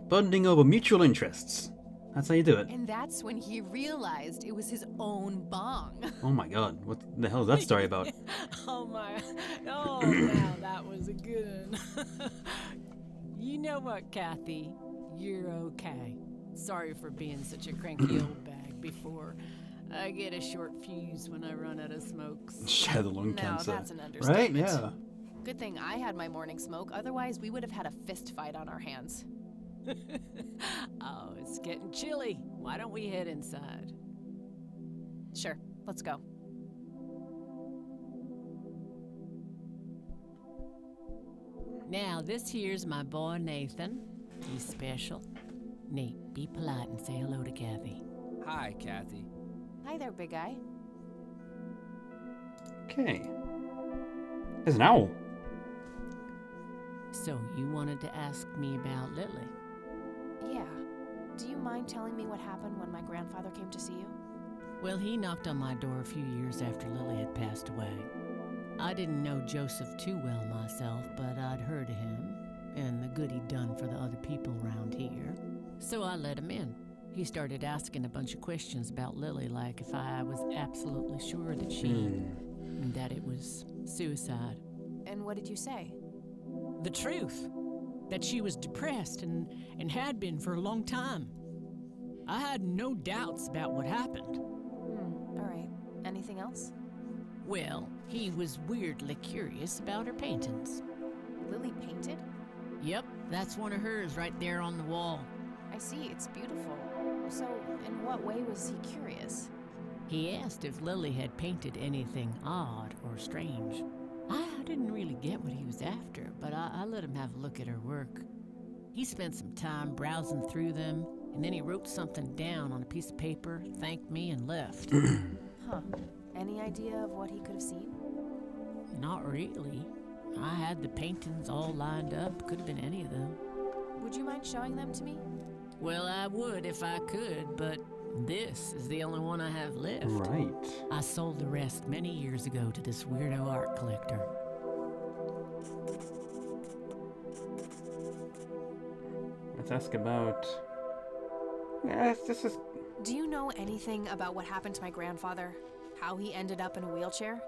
Speaker 1: Bonding over mutual interests. That's how you do it.
Speaker 3: And that's when he realized it was his own bong.
Speaker 1: Oh my god, what the hell is that story about?
Speaker 13: Oh my. Oh, now that was a good one. You know what, Kathy? You're okay. Sorry for being such a cranky old bag before. I get a short fuse when I run out of smokes.
Speaker 1: Share the lung cancer.
Speaker 3: That's an understatement.
Speaker 1: Right? Yeah.
Speaker 3: Good thing I had my morning smoke, otherwise we would have had a fist fight on our hands.
Speaker 13: Oh, it's getting chilly. Why don't we head inside?
Speaker 3: Sure, let's go.
Speaker 13: Now, this here's my boy Nathan. He's special. Nate, be polite and say hello to Kathy.
Speaker 14: Hi, Kathy.
Speaker 3: Hi there, big guy.
Speaker 1: Okay. There's an owl.
Speaker 13: So, you wanted to ask me about Lily?
Speaker 3: Yeah. Do you mind telling me what happened when my grandfather came to see you?
Speaker 13: Well, he knocked on my door a few years after Lily had passed away. I didn't know Joseph too well myself, but I'd heard of him and the good he'd done for the other people around here. So I let him in. He started asking a bunch of questions about Lily, like if I was absolutely sure that that it was suicide.
Speaker 3: And what did you say?
Speaker 13: The truth. That she was depressed and had been for a long time. I had no doubts about what happened.
Speaker 3: All right. Anything else?
Speaker 13: Well, he was weirdly curious about her paintings.
Speaker 3: Lily painted?
Speaker 13: Yep, that's one of hers right there on the wall.
Speaker 3: I see, it's beautiful. So, in what way was he curious?
Speaker 13: He asked if Lily had painted anything odd or strange. I didn't really get what he was after, but I let him have a look at her work. He spent some time browsing through them, and then he wrote something down on a piece of paper, thanked me, and left.
Speaker 3: Huh. Any idea of what he could have seen?
Speaker 13: Not really. I had the paintings all lined up. Could have been any of them.
Speaker 3: Would you mind showing them to me?
Speaker 13: Well, I would if I could, but this is the only one I have left.
Speaker 1: Right.
Speaker 13: I sold the rest many years ago to this weirdo art collector.
Speaker 1: Let's ask about... Yes, this is...
Speaker 3: Do you know anything about what happened to my grandfather? How he ended up in a wheelchair?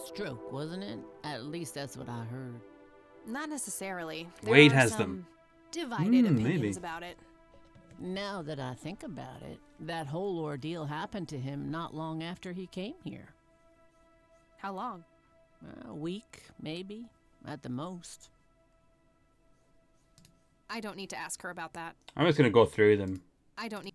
Speaker 13: Stroke, wasn't it? At least that's what I heard.
Speaker 3: Not necessarily.
Speaker 1: Wade
Speaker 3: There are
Speaker 1: has
Speaker 3: some
Speaker 1: them.
Speaker 3: divided opinions
Speaker 1: maybe.
Speaker 3: about it.
Speaker 13: Now that I think about it, that whole ordeal happened to him not long after he came here.
Speaker 3: How long?
Speaker 13: A week, maybe, at the most.
Speaker 3: I don't need to ask her about that.
Speaker 1: I'm just gonna go through them.
Speaker 3: I don't need.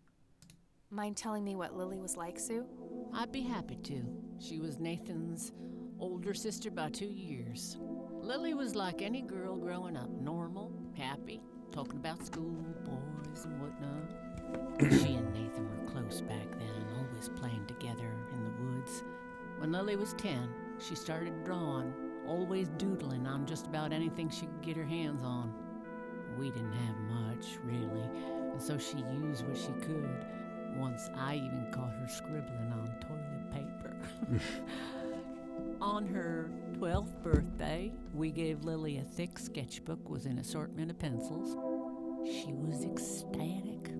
Speaker 3: Mind telling me what Lily was like, Sue?
Speaker 13: I'd be happy to. She was Nathan's older sister by 2 years. Lily was like any girl growing up, normal, happy, talking about school, boys, and whatnot. She and Nathan were close back then, always playing together in the woods. When Lily was 10, she started drawing, always doodling on just about anything she could get her hands on. We didn't have much, really, and so she used what she could. Once I even caught her scribbling on toilet paper. On her 12th birthday, we gave Lily a thick sketchbook with an assortment of pencils. She was ecstatic.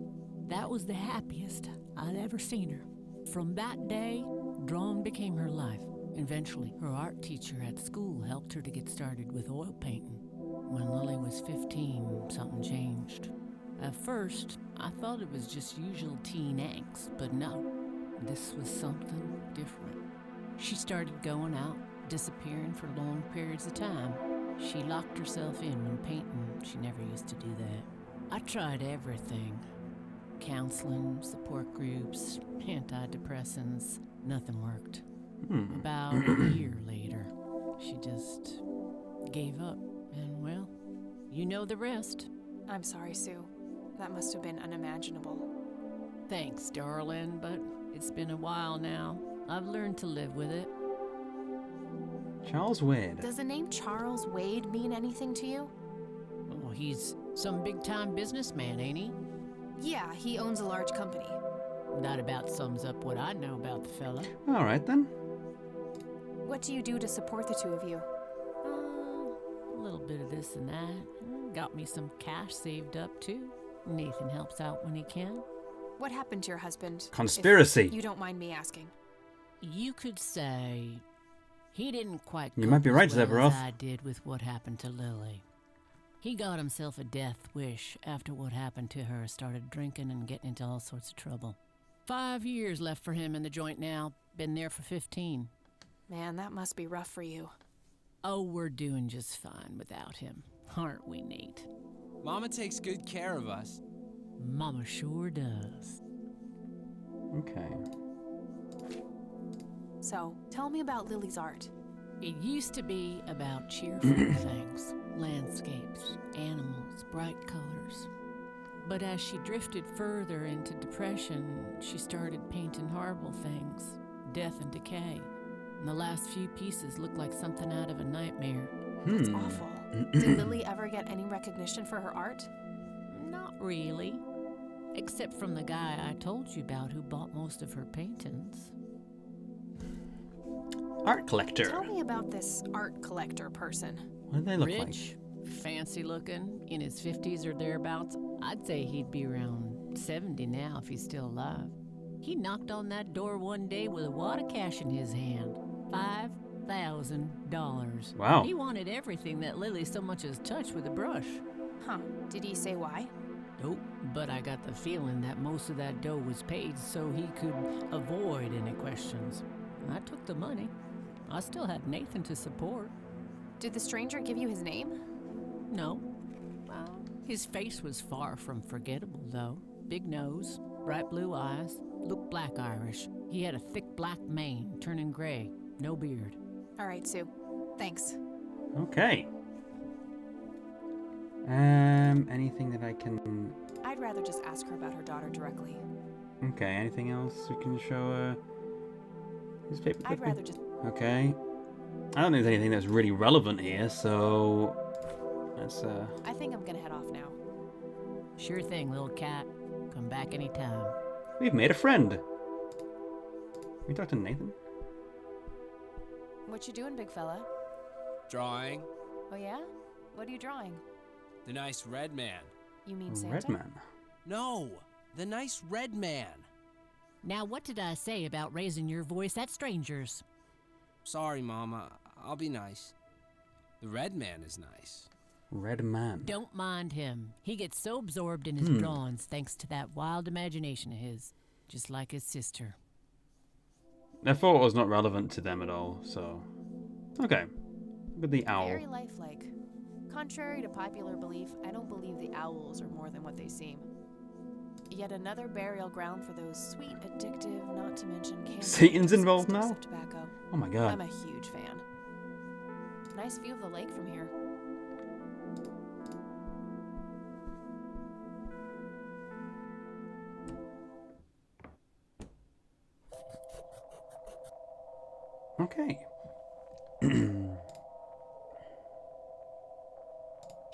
Speaker 13: That was the happiest I'd ever seen her. From that day, drawing became her life. Eventually, her art teacher at school helped her to get started with oil painting. When Lily was 15, something changed. At first, I thought it was just usual teen angst, but no, this was something different. She started going out, disappearing for long periods of time. She locked herself in when painting. She never used to do that. I tried everything. Counseling, support groups, antidepressants. Nothing worked. About a year later, she just gave up. And well, you know the rest.
Speaker 3: I'm sorry, Sue. That must have been unimaginable.
Speaker 13: Thanks, darling, but it's been a while now. I've learned to live with it.
Speaker 1: Charles Wade.
Speaker 3: Does the name Charles Wade mean anything to you?
Speaker 13: Oh, he's some big-time businessman, ain't he?
Speaker 3: Yeah, he owns a large company.
Speaker 13: That about sums up what I know about the fella.
Speaker 1: All right, then.
Speaker 3: What do you do to support the two of you?
Speaker 13: A little bit of this and that. Got me some cash saved up, too. Nathan helps out when he can.
Speaker 3: What happened to your husband?
Speaker 1: Conspiracy.
Speaker 3: If you don't mind me asking.
Speaker 13: You could say he didn't quite
Speaker 1: You might be right,
Speaker 13: as well
Speaker 1: Zebroff.
Speaker 13: as I did with what happened to Lily. He got himself a death wish after what happened to her, started drinking and getting into all sorts of trouble. 5 years left for him in the joint now. Been there for 15.
Speaker 3: Man, that must be rough for you.
Speaker 13: Oh, we're doing just fine without him. Aren't we, Nate?
Speaker 14: Mama takes good care of us.
Speaker 13: Mama sure does.
Speaker 1: Okay.
Speaker 3: So, tell me about Lily's art.
Speaker 13: It used to be about cheerful things. Landscapes, animals, bright colors. But as she drifted further into depression, she started painting horrible things. Death and decay. And the last few pieces looked like something out of a nightmare.
Speaker 3: That's awful. Did Lily ever get any recognition for her art?
Speaker 13: Not really. Except from the guy I told you about who bought most of her paintings.
Speaker 1: Art collector.
Speaker 3: Tell me about this art collector person.
Speaker 1: What do they look
Speaker 13: Rich, fancy looking, in his 50s or thereabouts. I'd say he'd be around 70 now if he's still alive. He knocked on that door one day with a wad of cash in his hand. $5,000.
Speaker 1: Wow.
Speaker 13: He wanted everything that Lily so much as touched with a brush.
Speaker 3: Huh. Did he say why?
Speaker 13: Nope, but I got the feeling that most of that dough was paid so he could avoid any questions. I took the money. I still had Nathan to support.
Speaker 3: Did the stranger give you his name?
Speaker 13: No. Well, his face was far from forgettable, though. Big nose, bright blue eyes, looked black Irish. He had a thick black mane, turning gray, no beard.
Speaker 3: All right, Sue. Thanks.
Speaker 1: Okay. Anything that I can...
Speaker 3: I'd rather just ask her about her daughter directly.
Speaker 1: Okay, anything else we can show newspaper
Speaker 3: I'd
Speaker 1: clipping?
Speaker 3: rather just...
Speaker 1: Okay. I don't think there's anything that's really relevant here, so... Let's,
Speaker 3: I think I'm gonna head off now.
Speaker 13: Sure thing, little cat. Come back anytime.
Speaker 1: We've made a friend. We talked to Nathan?
Speaker 3: What you doing, big fella?
Speaker 14: Drawing.
Speaker 3: Oh, yeah? What are you drawing?
Speaker 14: The nice red man.
Speaker 3: You mean Santa?
Speaker 1: Red man.
Speaker 14: No, the nice red man.
Speaker 13: Now, what did I say about raising your voice at strangers?
Speaker 14: Sorry, Mama. I'll be nice. The red man is nice.
Speaker 1: Red man.
Speaker 13: Don't mind him. He gets so absorbed in his drawings thanks to that wild imagination of his, just like his sister.
Speaker 1: Their photo's not relevant to them at all, so... Okay. Look at the owl.
Speaker 3: Very lifelike. Contrary to popular belief, I don't believe the owls are more than what they seem. Yet another burial ground for those sweet, addictive, not to mention cancer.
Speaker 1: Satan's involved now?
Speaker 3: Of tobacco.
Speaker 1: Oh my god.
Speaker 3: I'm a huge fan. Nice view of the lake from here.
Speaker 1: Okay.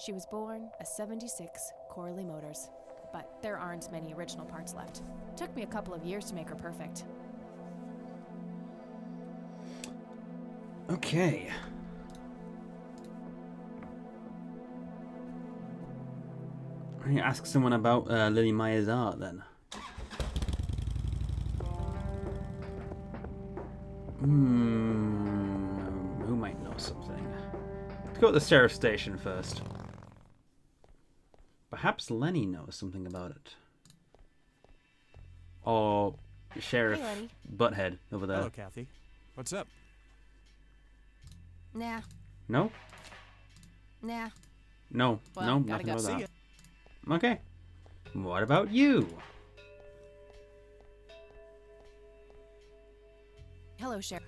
Speaker 3: She was born a 76 Corley Motors, but there aren't many original parts left. Took me a couple of years to make her perfect.
Speaker 1: Okay. I need to ask someone about Lily Myers' art then. Who might know something? Let's go to the sheriff's station first. Perhaps Lenny knows something about it. Or Sheriff
Speaker 3: Hey, Lenny.
Speaker 1: Butthead over there.
Speaker 6: Hello, Kathy. What's up?
Speaker 2: Nah,
Speaker 1: No?
Speaker 2: nah.
Speaker 1: No.
Speaker 3: Well,
Speaker 1: no,
Speaker 3: gotta
Speaker 1: nothing
Speaker 3: go.
Speaker 1: about
Speaker 3: See
Speaker 1: that.
Speaker 3: ya.
Speaker 1: Okay. What about you?
Speaker 3: Hello, Sheriff.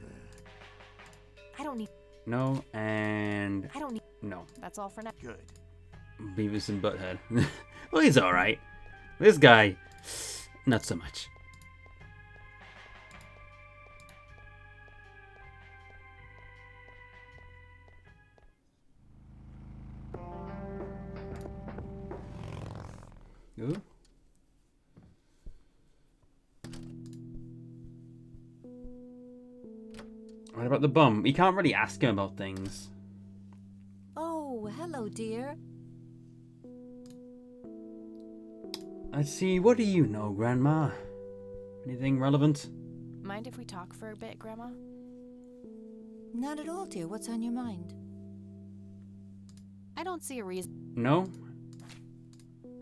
Speaker 3: I don't need.
Speaker 1: No, and
Speaker 3: I don't need.
Speaker 1: no.
Speaker 3: That's all for now.
Speaker 6: Good.
Speaker 1: Beavis and Butthead. Well, he's alright. This guy, not so much. Ooh. What about the bum? We can't really ask him about things.
Speaker 2: Oh, hello, dear.
Speaker 1: Let's see, what do you know, Grandma? Anything relevant?
Speaker 3: Mind if we talk for a bit, Grandma?
Speaker 2: Not at all, dear. What's on your mind?
Speaker 3: I don't see a reason.
Speaker 1: No?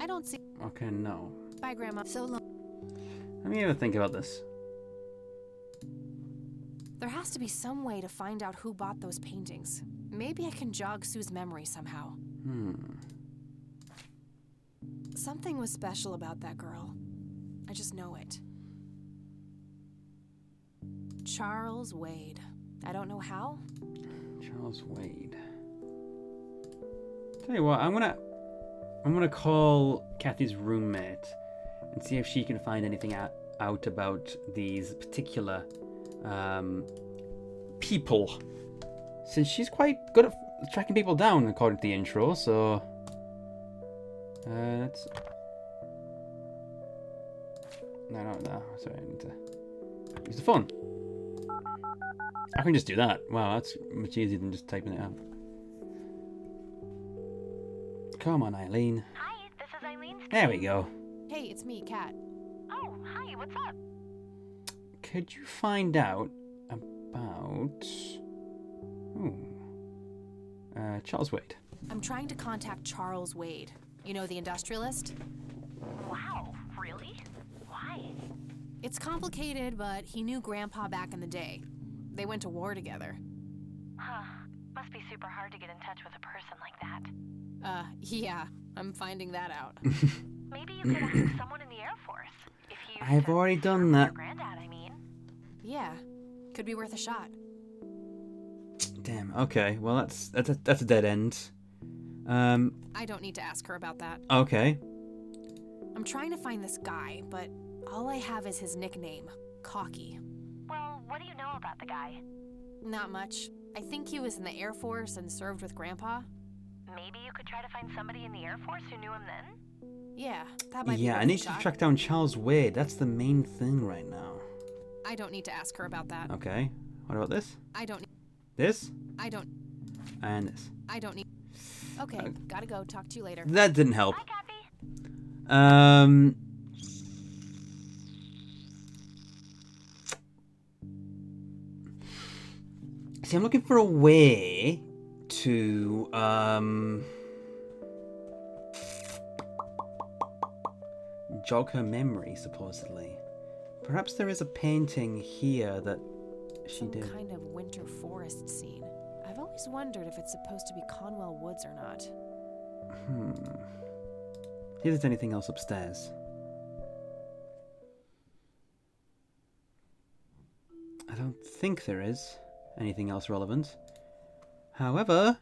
Speaker 3: I don't see.
Speaker 1: Okay, no.
Speaker 3: Bye, Grandma.
Speaker 2: So long.
Speaker 1: Let me ever think about this.
Speaker 3: There has to be some way to find out who bought those paintings. Maybe I can jog Sue's memory somehow. Something was special about that girl. I just know it. Charles Wade. I don't know how.
Speaker 1: Charles Wade. Tell you what, I'm gonna call Kathy's roommate and see if she can find anything out about these particular people. Since she's quite good at tracking people down, according to the intro, so let's. No. Sorry, I need to use the phone. I can just do that. Wow, that's much easier than just typing it out. Come on, Eileen.
Speaker 10: Hi, this is Eileen.
Speaker 1: There we go.
Speaker 3: Hey, it's me, Kat.
Speaker 10: Oh, hi, what's up?
Speaker 1: Could you find out about Charles Wade?
Speaker 3: I'm trying to contact Charles Wade. You know, the industrialist?
Speaker 10: Wow, really? Why?
Speaker 3: It's complicated, but he knew Grandpa back in the day. They went to war together.
Speaker 10: Huh. Must be super hard to get in touch with a person like that.
Speaker 3: Yeah, I'm finding that out.
Speaker 10: Maybe you could ask someone in the Air Force. If you
Speaker 1: I've already done that.
Speaker 10: your granddad, I mean.
Speaker 3: Yeah, could be worth a shot.
Speaker 1: Damn. Okay. Well, that's a dead end.
Speaker 3: I don't need to ask her about that.
Speaker 1: Okay.
Speaker 3: I'm trying to find this guy, but all I have is his nickname, Cocky.
Speaker 10: Well, what do you know about the guy?
Speaker 3: Not much. I think he was in the Air Force and served with Grandpa.
Speaker 10: Maybe you could try to find somebody in the Air Force who knew him then?
Speaker 3: Yeah, that might be
Speaker 1: Yeah,
Speaker 3: worth
Speaker 1: I
Speaker 3: a
Speaker 1: need to
Speaker 3: shot.
Speaker 1: track down Charles Wade. That's the main thing right now.
Speaker 3: I don't need to ask her about that.
Speaker 1: Okay. What about this?
Speaker 3: I don't.
Speaker 1: This?
Speaker 3: I don't.
Speaker 1: And this.
Speaker 3: I don't need. Okay, gotta go. Talk to you later.
Speaker 1: That didn't help.
Speaker 10: Hi, Kathy.
Speaker 1: See, I'm looking for a way to jog her memory, supposedly. Perhaps there is a painting here that she did.
Speaker 3: Some kind of winter forest scene. I've always wondered if it's supposed to be Conwell Woods or not.
Speaker 1: See if there's anything else upstairs. I don't think there is anything else relevant. However,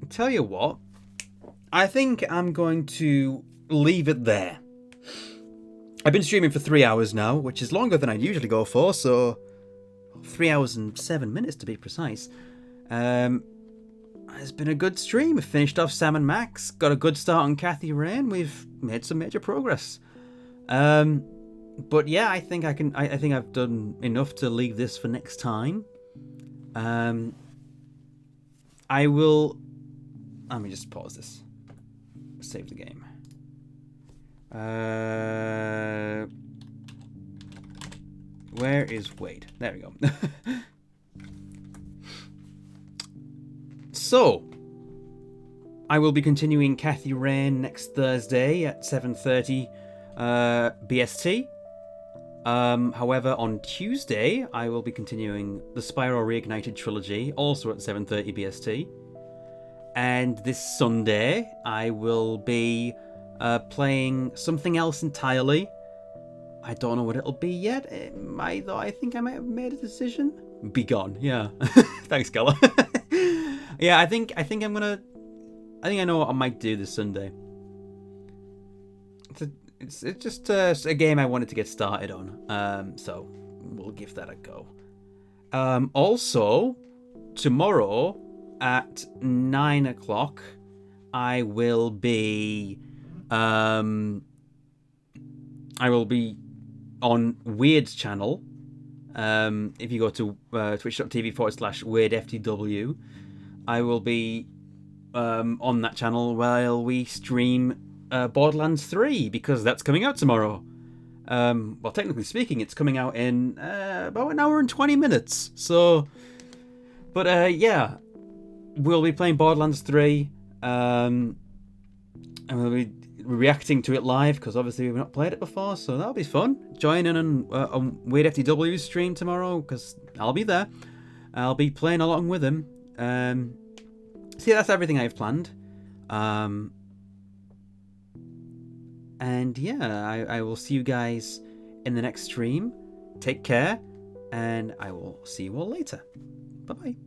Speaker 1: I'll tell you what, I think I'm going to leave it there. I've been streaming for 3 hours now, which is longer than I'd usually go for, so 3 hours and 7 minutes to be precise. It's been a good stream. We finished off Sam and Max, got a good start on Kathy Rain. We've made some major progress. But yeah, I think I think I've done enough to leave this for next time. I will. Let me just pause this. Save the game. Where is Wade? There we go. So, I will be continuing Kathy Rain next Thursday at 7:30 BST. However, on Tuesday, I will be continuing the Spyro Reignited trilogy, also at 7:30 BST. And this Sunday, I will be playing something else entirely. I don't know what it'll be yet. Though I think I might have made a decision. Be gone, yeah. Thanks, Gala. Yeah, I think I know what I might do this Sunday. It's just a game I wanted to get started on. So we'll give that a go. Also, tomorrow at 9 o'clock, I will be on Weird's channel. If you go to twitch.tv/WeirdFTW, I will be on that channel while we stream Borderlands 3, because that's coming out tomorrow. Well, technically speaking, it's coming out in about an hour and 20 minutes. So, but yeah, we'll be playing Borderlands 3, and we'll be reacting to it live, because obviously we've not played it before, so that'll be fun. Join in on Weird FTW's stream tomorrow, because I'll be there. I'll be playing along with him. See, that's everything I've planned. And yeah, I will see you guys in the next stream. Take care, and I will see you all later. Bye-bye.